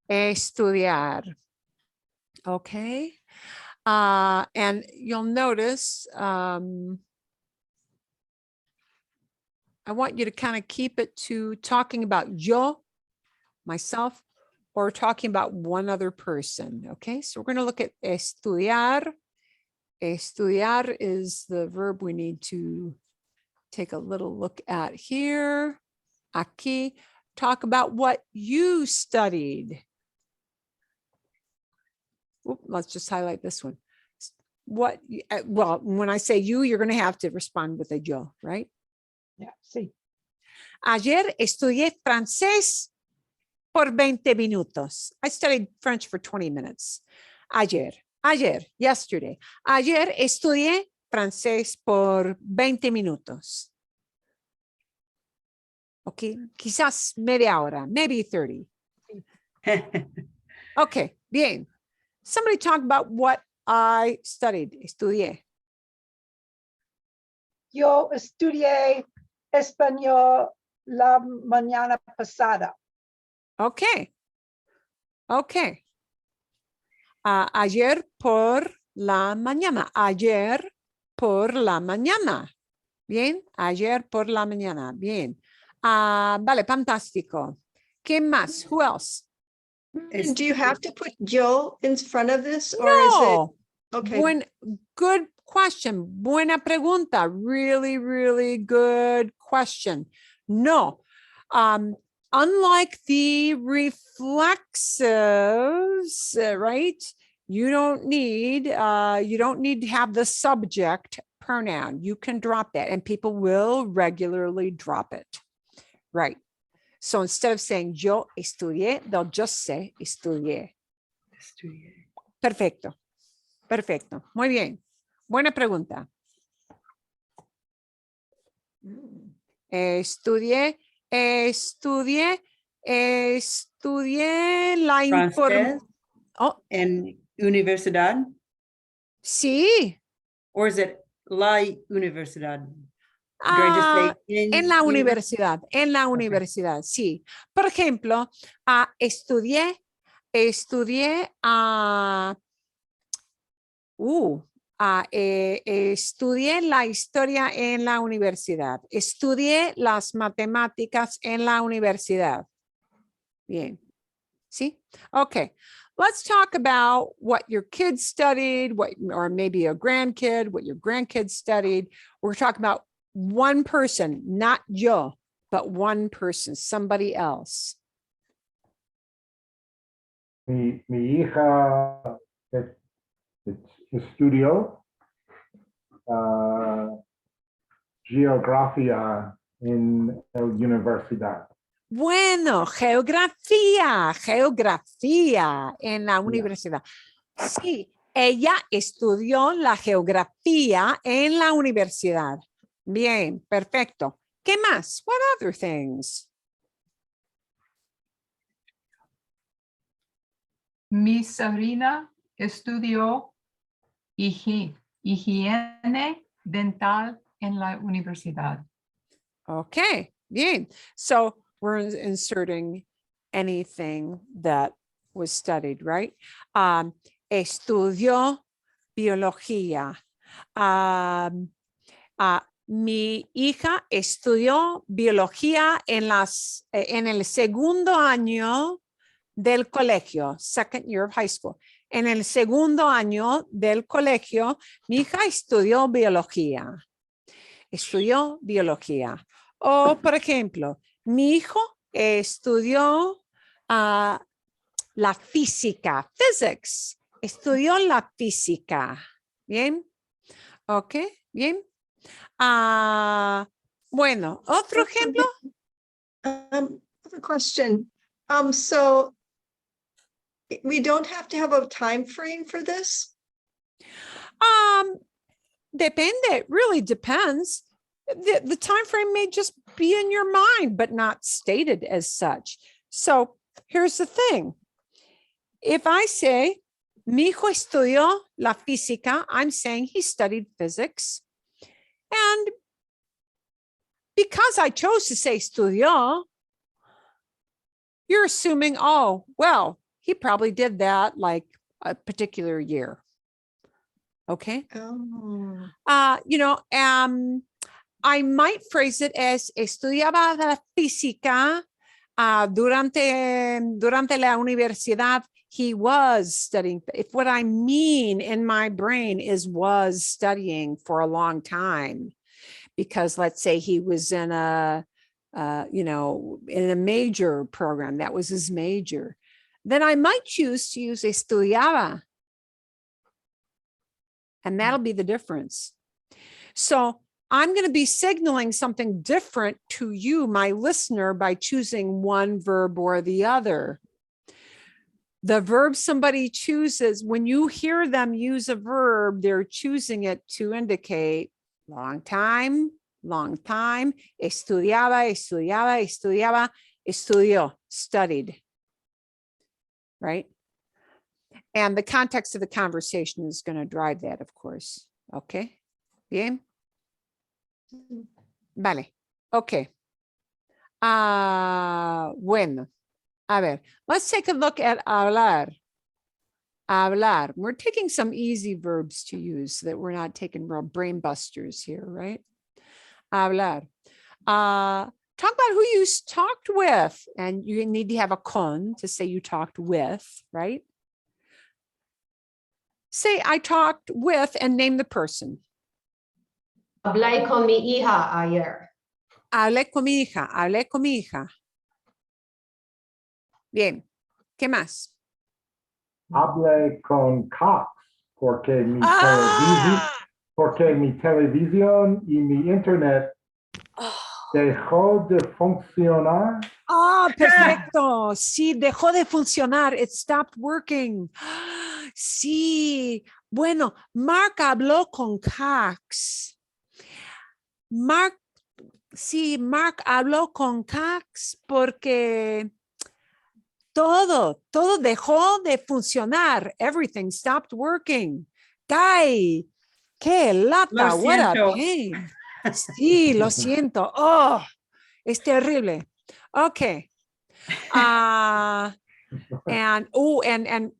Estudiar. Okay. And you'll notice, I want you to kind of keep it to talking about yo, myself, or talking about one other person. Okay. So we're going to look at estudiar. Estudiar is the verb we need to take a little look at here. Aquí, talk about what you studied. Let's just highlight this one. Well, when I say you, you're going to have to respond with a yo, right? Yeah, sí. Ayer estudié francés por 20 minutos. I studied French for 20 minutes. Ayer, yesterday. Ayer estudié francés por 20 minutos. Okay, quizás media hora, maybe 30. Okay, bien. Somebody talk about what I studied, estudié. Yo estudié español la mañana pasada. Okay. Okay. Ayer por la mañana. Ayer por la mañana. Bien, ayer por la mañana. Bien. Vale, fantástico. ¿Qué más? Who else? And do you have to put yo in front of this or is it? No. Okay. Good question. Buena pregunta. Really, really good question. No. Unlike the reflexives, right? You don't need to have the subject pronoun. You can drop that and people will regularly drop it. Right. So instead of saying yo estudié, they'll just say estudié. Perfecto. Perfecto. Muy bien. Buena pregunta. Estudié la Francés Oh, en universidad, sí. or is it la universidad? Do I just say En la university? universidad, sí. Por ejemplo, estudié estudié la historia en la universidad. Estudié las matemáticas en la universidad. Bien. See? Okay. Let's talk about what your kids studied, or maybe a grandkid, what your grandkids studied. We're talking about one person, not yo, but one person, somebody else. Mi hija estudió geografía en la universidad. Bueno, geografía en la universidad. Sí, ella estudió la geografía en la universidad. Bien, perfecto. ¿Qué más? What other things? Mi sobrina estudió higiene dental en la universidad. Okay, bien. So we're inserting anything that was studied, right? Estudió biología. Mi hija estudió biología en el segundo año del colegio, second year of high school. En el segundo año del colegio, mi hija estudió biología. Estudió biología. O, por ejemplo, mi hijo estudió la física, physics. Estudió la física. Bien. Ok, bien. Bueno, otro ejemplo. I have a question. So we don't have to have a time frame for this? Depende, it really depends. The time frame may just be in your mind, but not stated as such. So here's the thing. If I say, mi hijo estudió la física, I'm saying he studied physics. And because I chose to say estudió, you're assuming, oh, well, he probably did that like a particular year. Okay. Oh. I might phrase it as estudiaba la física durante la universidad. He was studying. If what I mean in my brain is was studying for a long time, because let's say he was in a major program, that was his major, then I might choose to use estudiaba. And that'll be the difference. So I'm going to be signaling something different to you, my listener, by choosing one verb or the other. The verb somebody chooses, when you hear them use a verb, they're choosing it to indicate long time, estudiaba, estudió, studied, right? And the context of the conversation is going to drive that, of course. Okay. Bien. Vale. Okay. Bueno. A ver, let's take a look at hablar. Hablar. We're taking some easy verbs to use so that we're not taking real brain busters here, right? Hablar. Talk about who you talked with, and you need to have a con to say you talked with, right? Say I talked with and name the person. Hablé con mi hija ayer. Hablé con mi hija, hablé con mi hija. Bien, ¿qué más? Hablé con Cox porque Ah! porque mi televisión y mi internet dejó de funcionar. Ah, perfecto. Sí, dejó de funcionar. It stopped working. Sí. Bueno, Mark habló con Cox. Mark habló con Cox porque todo dejó de funcionar. Everything stopped working. Guy, qué lata. Lo What a siento. pain. Sí, lo siento. Oh, es terrible. Okay. And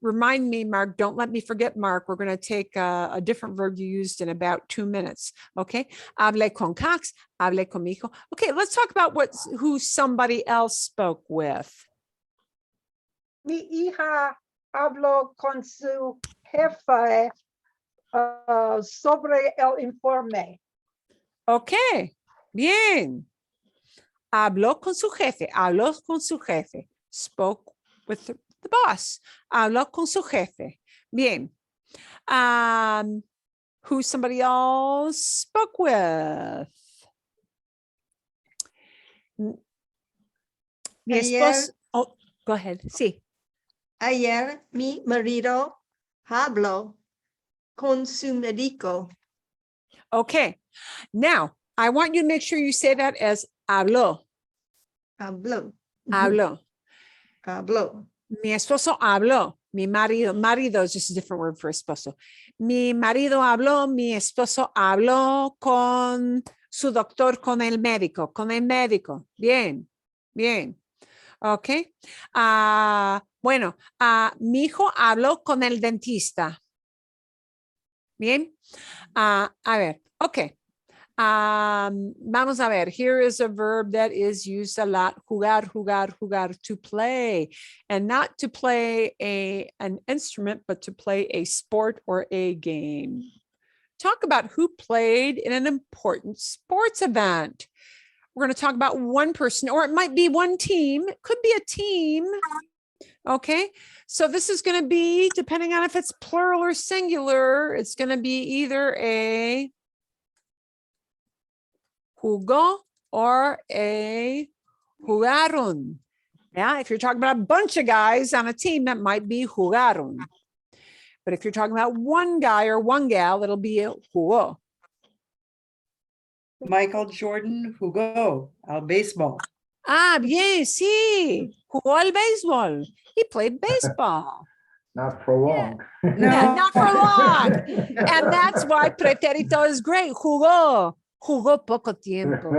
remind me, Mark, don't let me forget, Mark, we're going to take a different verb you used in about 2 minutes. Okay. Hablé con Cox, hablé con mi hijo. Okay. Let's talk about who somebody else spoke with. Mi hija habló con su jefe sobre el informe. Okay. Bien. Habló con su jefe. Habló con su jefe. Spoke with the boss. Habló con su jefe. Bien. Who somebody else spoke with? Mi esposo. Oh, go ahead. Sí. Ayer mi marido habló con su médico. Okay. Now, I want you to make sure you say that as habló. Habló. Habló. Habló. Mi esposo habló. Mi marido. Marido is just a different word for esposo. Mi marido habló. Mi esposo habló con su doctor, con el médico. Con el médico. Bien. Bien. Okay. Bueno, mi hijo habló con el dentista. Bien. A ver. Okay. Vamos a ver. Here is a verb that is used a lot. Jugar, jugar, jugar. To play. And not to play an instrument, but to play a sport or a game. Talk about who played in an important sports event. We're going to talk about one person, or it might be one team. It could be a team. Okay. So this is going to be, depending on if it's plural or singular, it's going to be either a jugó or a jugaron. Yeah, if you're talking about a bunch of guys on a team, that might be jugaron. But if you're talking about one guy or one gal, it'll be a jugó. Michael Jordan jugó al béisbol. Bien, sí. Jugó al béisbol. He played baseball. Not for long. Yeah, not for long. And that's why pretérito is great. Jugó. Jugó poco tiempo.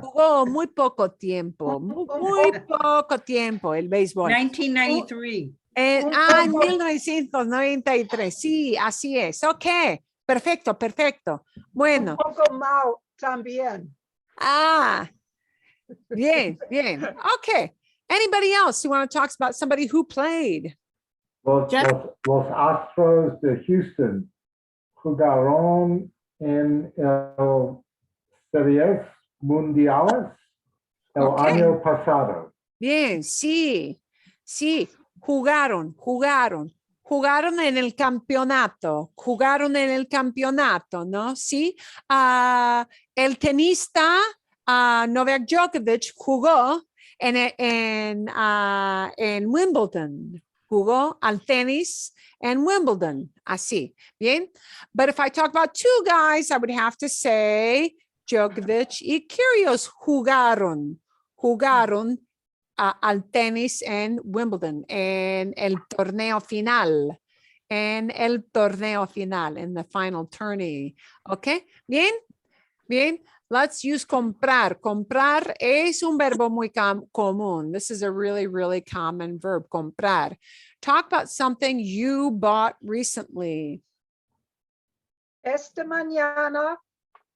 Jugó muy poco tiempo. Muy poco tiempo el béisbol. 1993. En 1993. Sí, así es. Ok. Perfecto, perfecto. Bueno. Un poco mal también. Bien, bien. Okay. Anybody else who want to talk about somebody who played? Los Astros de Houston jugaron en el Series Mundiales el año pasado. Bien, sí, sí. Jugaron en el campeonato, ¿no? Sí. El tenista Novak Djokovic jugó en Wimbledon. Jugó al tenis en Wimbledon. Así. Bien. But if I talk about two guys, I would have to say Djokovic y Kyrgios jugaron al tenis en Wimbledon, en el torneo final. In the final tourney. Okay. Bien. Bien. Let's use comprar. Comprar es un verbo muy común. This is a really, really common verb, comprar. Talk about something you bought recently. Esta mañana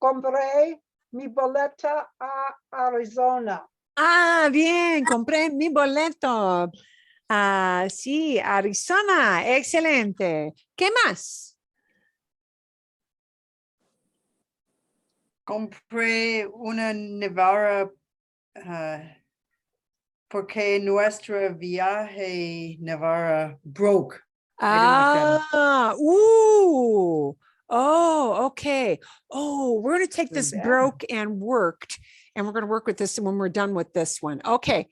compré mi boleta a Arizona. Ah, bien, compré mi boleto. Ah, sí, Arizona, excelente. ¿Qué más? Compré una nevera porque nuestro viaje nevera broke. I didn't like that. Oh, okay. Oh, we're going to take this Yeah. broke and worked, and we're going to work with this when we're done with this one. Okay.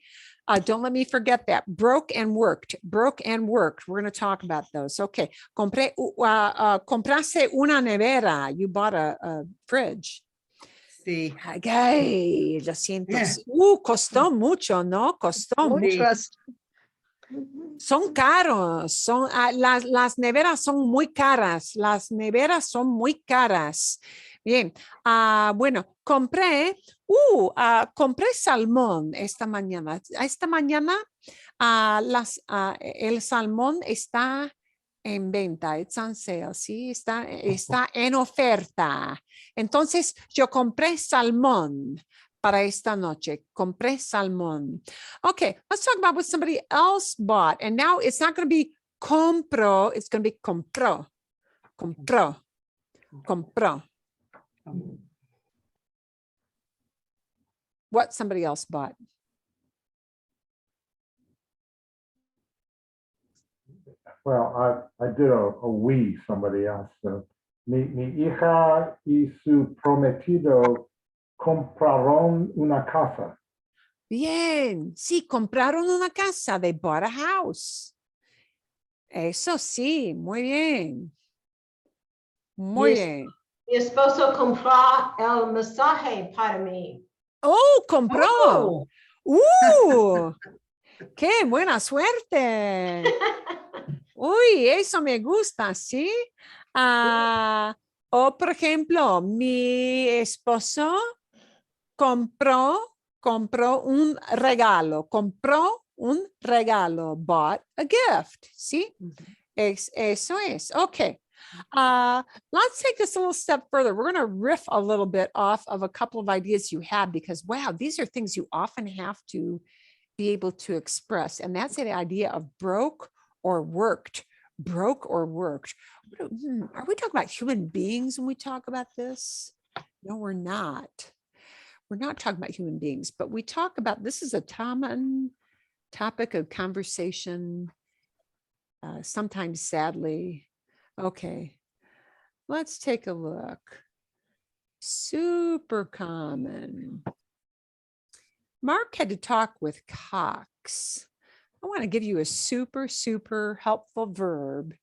Don't let me forget that. Broke and worked. Broke and worked. We're going to talk about those. Okay. Compraste una nevera. You bought a fridge. Sí. Okay, lo siento. Costó mucho, ¿no? Costó mucho. Muchas. Son caros, son, las neveras son muy caras, las neveras son muy caras. Bien, bueno, compré salmón esta mañana. Esta mañana el salmón está en venta, it's on sale, ¿sí? Está en oferta. Entonces, yo compré salmón para esta noche. Compré salmón. Okay, let's talk about what somebody else bought. And now it's not going to be compro, it's going to be compró. Compró. Compró. What somebody else bought. Well, I did a we, somebody else. So, mi hija y su prometido compraron una casa. Bien, sí, compraron una casa. They bought a house. Eso sí, muy bien. Muy Yes. bien. Mi esposo compró el masaje para mí. Oh, compró. Oh. Qué buena suerte. Uy, eso me gusta, ¿sí? O por ejemplo, mi esposo compró un regalo, bought a gift, ¿sí? Eso es, okay. Let's take this a little step further. We're going to riff a little bit off of a couple of ideas you have because, wow, these are things you often have to be able to express. And that's the idea of broke or worked. Broke or worked. Are we talking about human beings when we talk about this? No, we're not. We're not talking about human beings, but we talk about, this is a common topic of conversation, sometimes sadly. Okay, let's take a look. Super common. Mark had to talk with Cox. I want to give you a super, super helpful verb.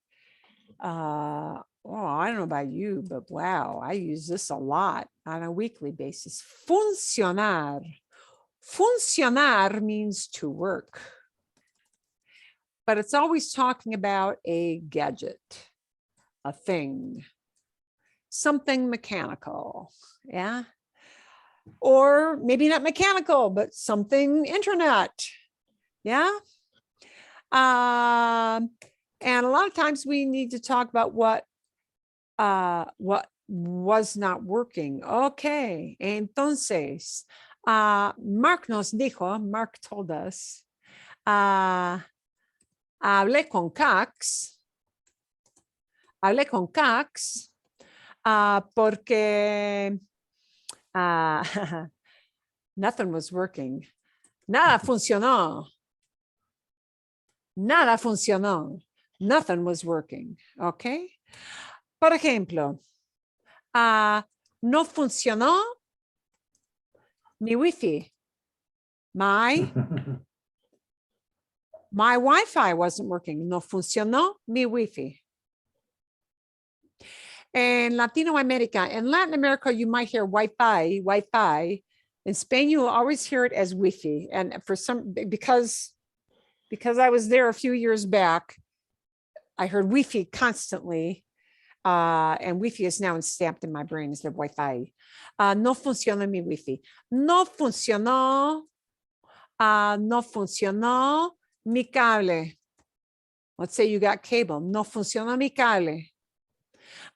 I don't know about you, but wow, I use this a lot on a weekly basis. Funcionar. Funcionar means to work, but it's always talking about a gadget, a thing, something mechanical, yeah? Or maybe not mechanical, but something internet, yeah? And a lot of times we need to talk about what was not working. Okay, entonces, Mark told us, hablé con Cox porque nothing was working. Nada funcionó. Nothing was working. Okay. Por ejemplo, no funcionó mi Wi-Fi. My Wi-Fi wasn't working. No funcionó mi Wi-Fi. In Latin America, you might hear Wi-Fi. In Spain, you will always hear it as Wi-Fi. And for some, because I was there a few years back, I heard Wi-Fi constantly. And Wi-Fi is now stamped in my brain as the Wi-Fi. No funciona mi Wi-Fi. No funcionó. No funcionó mi cable. Let's say you got cable. No funciona mi cable.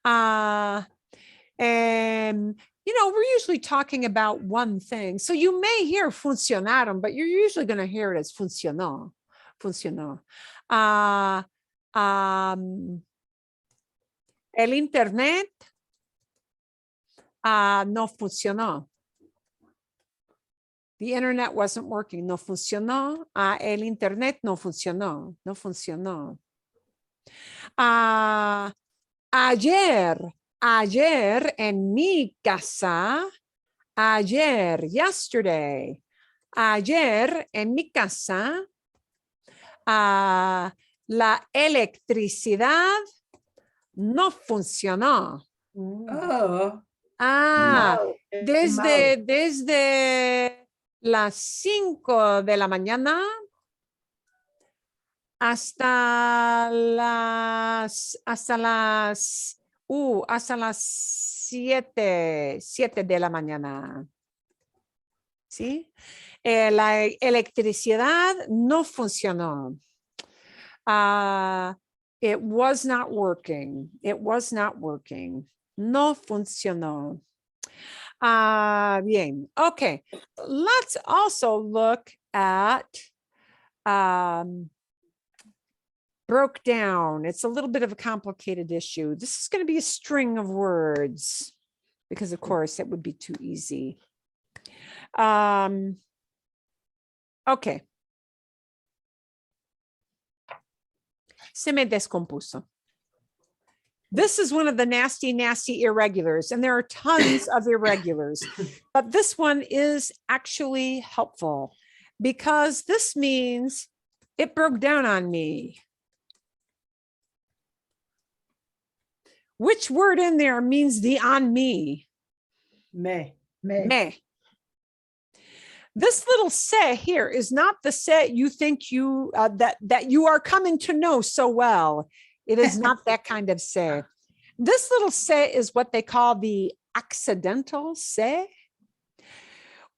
And we're usually talking about one thing. So you may hear funcionaron, but you're usually going to hear it as funcionó. Funcionó. El internet no funcionó. The internet wasn't working. No funcionó. El internet no funcionó. No funcionó. Ayer en mi casa. Yesterday. Ayer en mi casa. La electricidad no funcionó. Oh, No. Desde las 5 de la mañana hasta las 7 de la mañana. ¿Sí? La electricidad no funcionó. It was not working. It was not working. No funcionó. Bien. Okay. Let's also look at broke down. It's a little bit of a complicated issue. This is going to be a string of words because, of course, it would be too easy. Okay. Se me descompuso. This is one of the nasty, nasty irregulars, and there are tons of irregulars, but this one is actually helpful because this means it broke down on me. Which word in there means the on me? me. Me. This little se here is not the se you think that you are coming to know so well. It is not that kind of se. This little se is what they call the accidental se.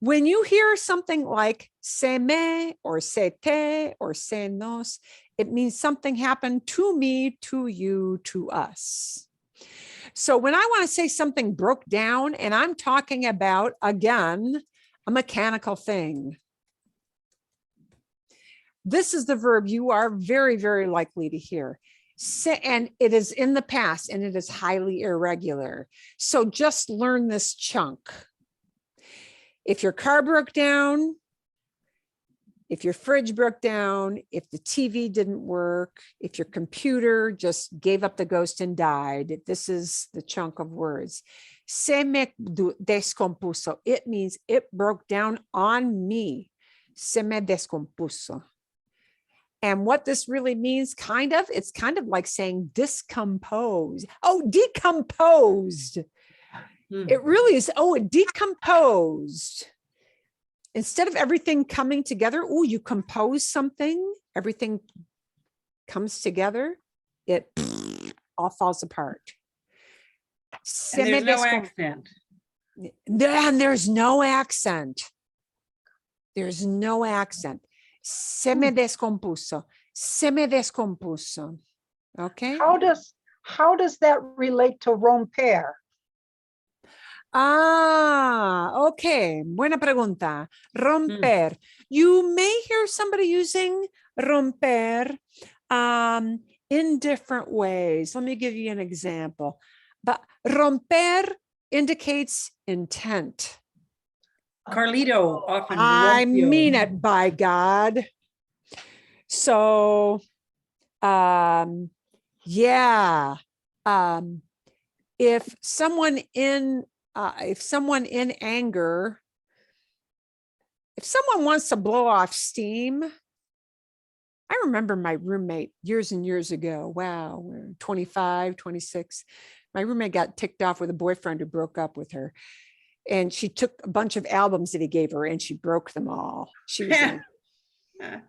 When you hear something like se me or se te or se nos, it means something happened to me, to you, to us. So when I want to say something broke down, and I'm talking about, again, a mechanical thing. This is the verb you are very, very likely to hear. And it is in the past and it is highly irregular. So just learn this chunk. If your car broke down, if your fridge broke down, if the TV didn't work, if your computer just gave up the ghost and died, this is the chunk of words. Se me descompuso. It means it broke down on me. Se me descompuso. And what this really means, it's kind of like saying discompose. Oh, decomposed. It really is. Oh, it decomposed. Instead of everything coming together, oh, you compose something, everything comes together, it all falls apart. And there's no accent. And there's no accent. There's no accent. Se me descompuso. Se me descompuso. Okay. How does that relate to romper? Okay. Buena pregunta. Romper. You may hear somebody using romper in different ways. Let me give you an example. But romper indicates intent. Carlito often. I rompió. mean it, by God. So, yeah. If someone in anger, if someone wants to blow off steam, I remember my roommate years and years ago. Wow, we're 25, 26. My roommate got ticked off with a boyfriend who broke up with her. And she took a bunch of albums that he gave her and she broke them all. She was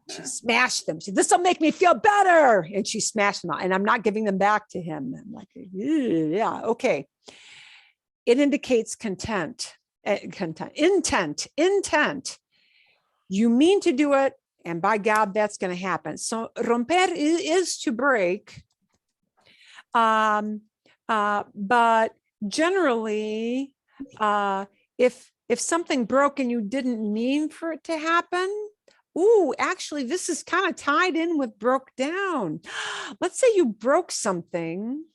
She smashed them. She said, this will make me feel better. And she smashed them all. And I'm not giving them back to him. I'm like, yeah, okay. It indicates intent. You mean to do it, and by God, that's going to happen. So romper is to break. But generally, if something broke and you didn't mean for it to happen, actually, this is kind of tied in with broke down. Let's say you broke something,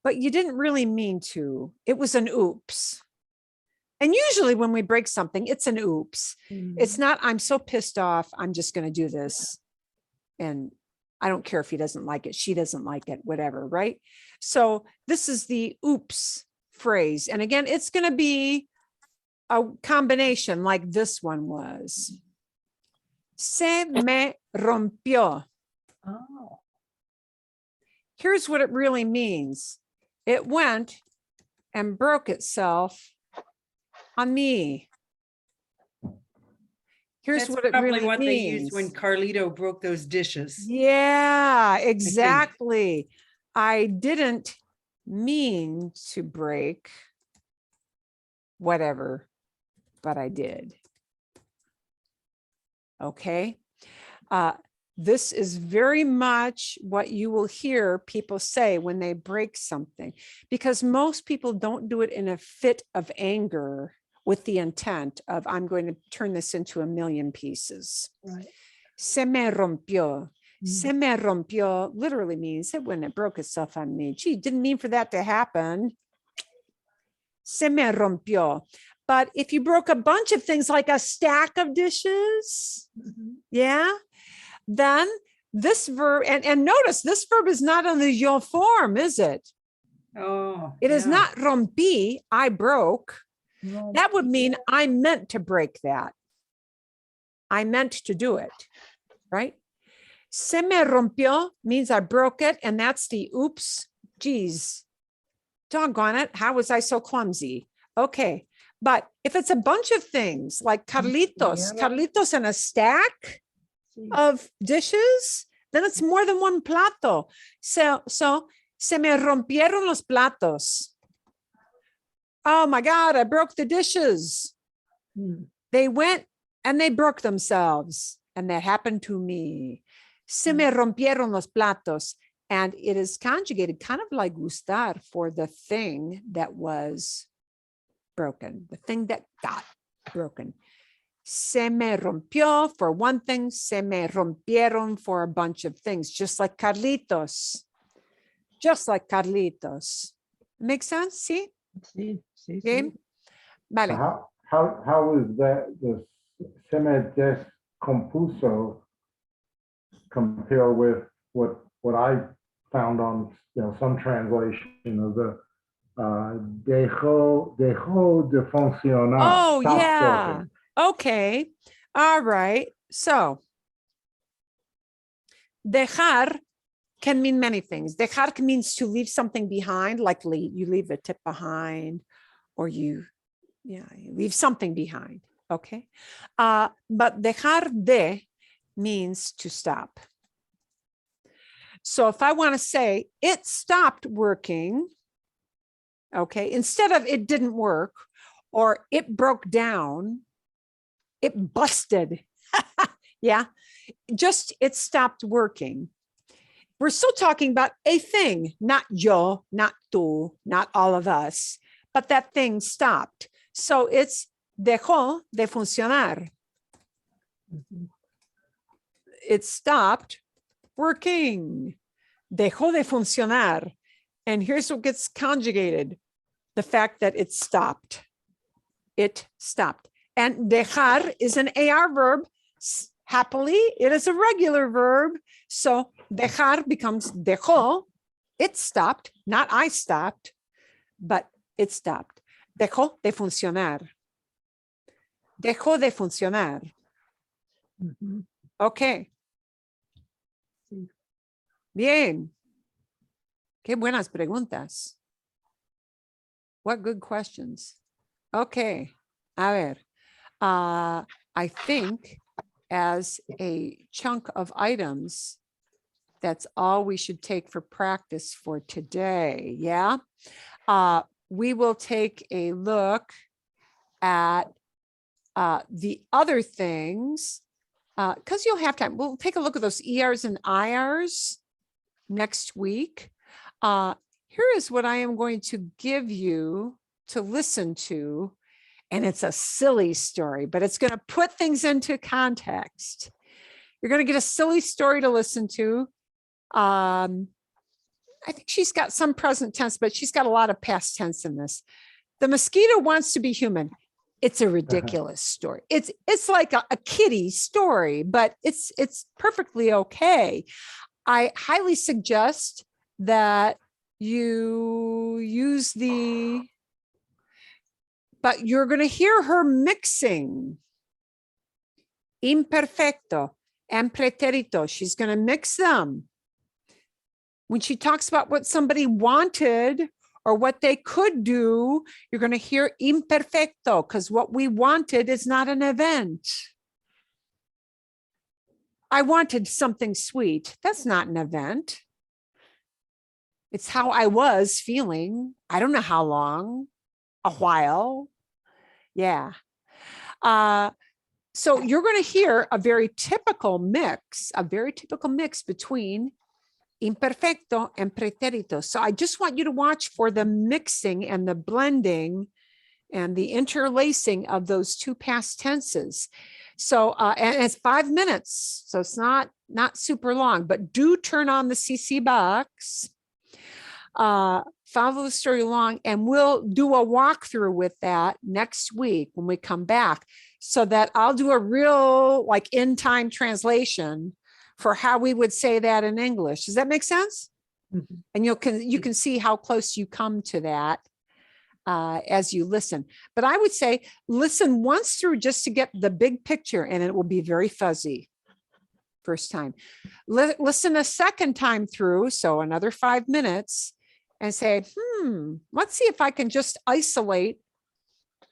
but you didn't really mean to. It was an oops. And usually when we break something, it's an oops. It's not, I'm so pissed off, I'm just going to do this. And I don't care if he doesn't like it, she doesn't like it, whatever, right? So this is the oops phrase. And again, it's going to be a combination like this one was. Se me rompió. Oh. Here's what it really means. It went and broke itself on me. Here's That's what it probably really what they used means. when Carlito broke those dishes. Yeah, exactly. I didn't mean to break whatever, but I did. Okay. This is very much what you will hear people say when they break something, because most people don't do it in a fit of anger with the intent of, I'm going to turn this into a million pieces. Right. Se me rompió. Se me rompió literally means that when it broke itself on me. Gee, didn't mean for that to happen. Se me rompió. But if you broke a bunch of things like a stack of dishes, yeah, then this verb, and notice this verb is not on the yo form, is it? Oh, It is yeah. not rompí, I broke. No. That would mean I meant to break that. I meant to do it, right? Se me rompió means I broke it, and that's the oops. Geez, doggone it. How was I so clumsy? Okay, but if it's a bunch of things like Carlitos, Yeah. Carlitos in a stack of dishes, then it's more than one plato. So se me rompieron los platos. Oh my God, I broke the dishes. They went and they broke themselves. And that happened to me. Se me rompieron los platos. And it is conjugated kind of like gustar for the thing that was broken, the thing that got broken. Se me rompió for one thing, se me rompieron for a bunch of things, just like Carlitos. Just like Carlitos. Make sense? See? Sí, sí, Game? sí. Vale. How is that the se me descompuso compare with what I found on some translation of the dejó de funcionar. Oh, Stopped yeah. working. Okay. All right. So dejar can mean many things. Dejar means to leave something behind, like you leave a tip behind, or you leave something behind. Okay. But dejar de means to stop. So if I want to say it stopped working, okay, instead of it didn't work, or it broke down, it busted. Yeah, just it stopped working. We're still talking about a thing, not yo, not tú, not all of us, but that thing stopped. So it's dejó de funcionar. It stopped working. Dejó de funcionar. And here's what gets conjugated. The fact that it stopped. It stopped. And dejar is an AR verb. Happily, it is a regular verb. So dejar becomes dejó. It stopped, not I stopped, but it stopped. Dejó de funcionar. Dejó de funcionar. Okay. Bien. Qué buenas preguntas. What good questions. Okay. A ver. I think as a chunk of items, that's all we should take for practice for today. Yeah. We will take a look at the other things because you'll have time. We'll take a look at those ERs and IRs next week. Here is what I am going to give you to listen to. And it's a silly story, but it's going to put things into context. You're going to get a silly story to listen to. I think she's got some present tense, but she's got a lot of past tense in this. The mosquito wants to be human. It's a ridiculous story. It's like a kiddie story, but it's perfectly okay. I highly suggest that you use but you're going to hear her mixing imperfecto and pretérito. She's going to mix them. When she talks about what somebody wanted or what they could do, you're going to hear imperfecto, because what we wanted is not an event. I wanted something sweet. That's not an event. It's how I was feeling. I don't know how long, a while. Yeah. So you're going to hear a very typical mix between imperfecto and pretérito. So I just want you to watch for the mixing and the blending and the interlacing of those two past tenses. So, and it's 5 minutes, so it's not super long, but do turn on the CC box, follow the story along, and we'll do a walkthrough with that next week when we come back, so that I'll do a real like in-time translation for how we would say that in English. Does that make sense? Mm-hmm. And you can see how close you come to that as you listen. But I would say listen once through just to get the big picture, and it will be very fuzzy first time. Listen a second time through, so another 5 minutes, and say, let's see if I can just isolate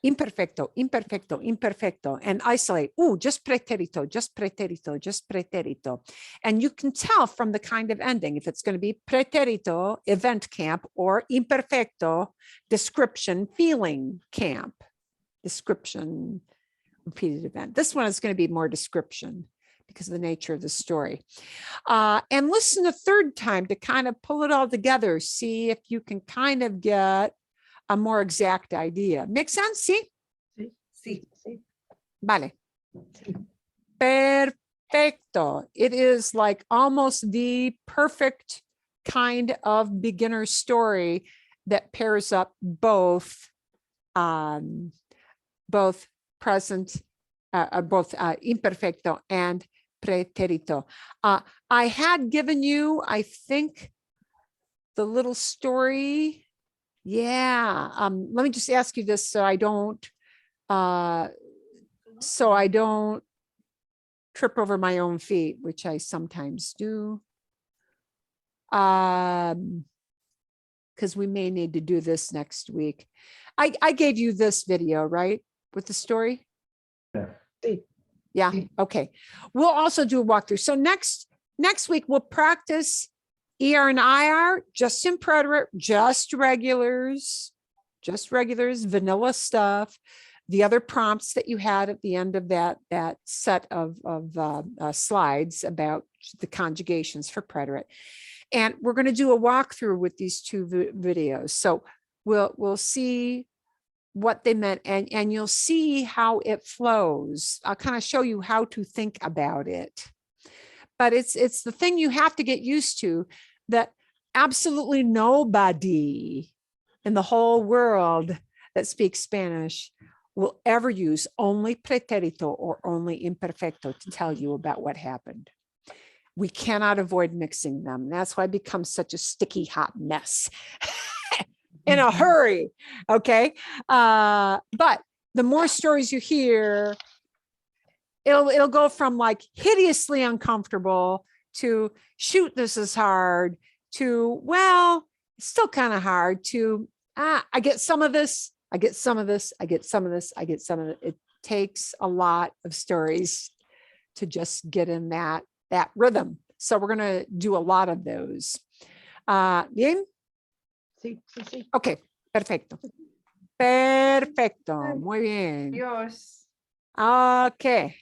imperfecto, imperfecto, imperfecto, and isolate, just pretérito, just pretérito, just pretérito. And you can tell from the kind of ending, if it's going to be pretérito, event camp, or imperfecto, description, feeling camp, description, repeated event. This one is going to be more description because of the nature of the story. And listen a third time to kind of pull it all together, see if you can kind of get a more exact idea. ¿Make sense? Sí? Sí. Vale. Perfecto. It is like almost the perfect kind of beginner story that pairs up both present, both imperfecto and pretérito. I had given you, I think, the little story. Yeah. Let me just ask you this so I don't trip over my own feet, which I sometimes do. Because we may need to do this next week. I gave you this video, right? With the story? Yeah. Okay. We'll also do a walkthrough. So next week we'll practice ER and IR, just in preterite, just regulars, vanilla stuff. The other prompts that you had at the end of that set of slides about the conjugations for preterite. And we're going to do a walkthrough with these two videos. So we'll see what they meant, and you'll see how it flows. I'll kind of show you how to think about it. But it's the thing you have to get used to, that absolutely nobody in the whole world that speaks Spanish will ever use only pretérito or only imperfecto to tell you about what happened. We cannot avoid mixing them. That's why it becomes such a sticky, hot mess in a hurry. Okay. But the more stories you hear, it'll go from like hideously uncomfortable to shoot, this is hard, to, well, it's still kind of hard, to, I get some of this, I get some of this, I get some of this, I get some of it. It takes a lot of stories to just get in that rhythm. So we're going to do a lot of those. Bien. Sí, sí, sí. Ok, perfecto. Perfecto, muy bien. Adiós. Ok.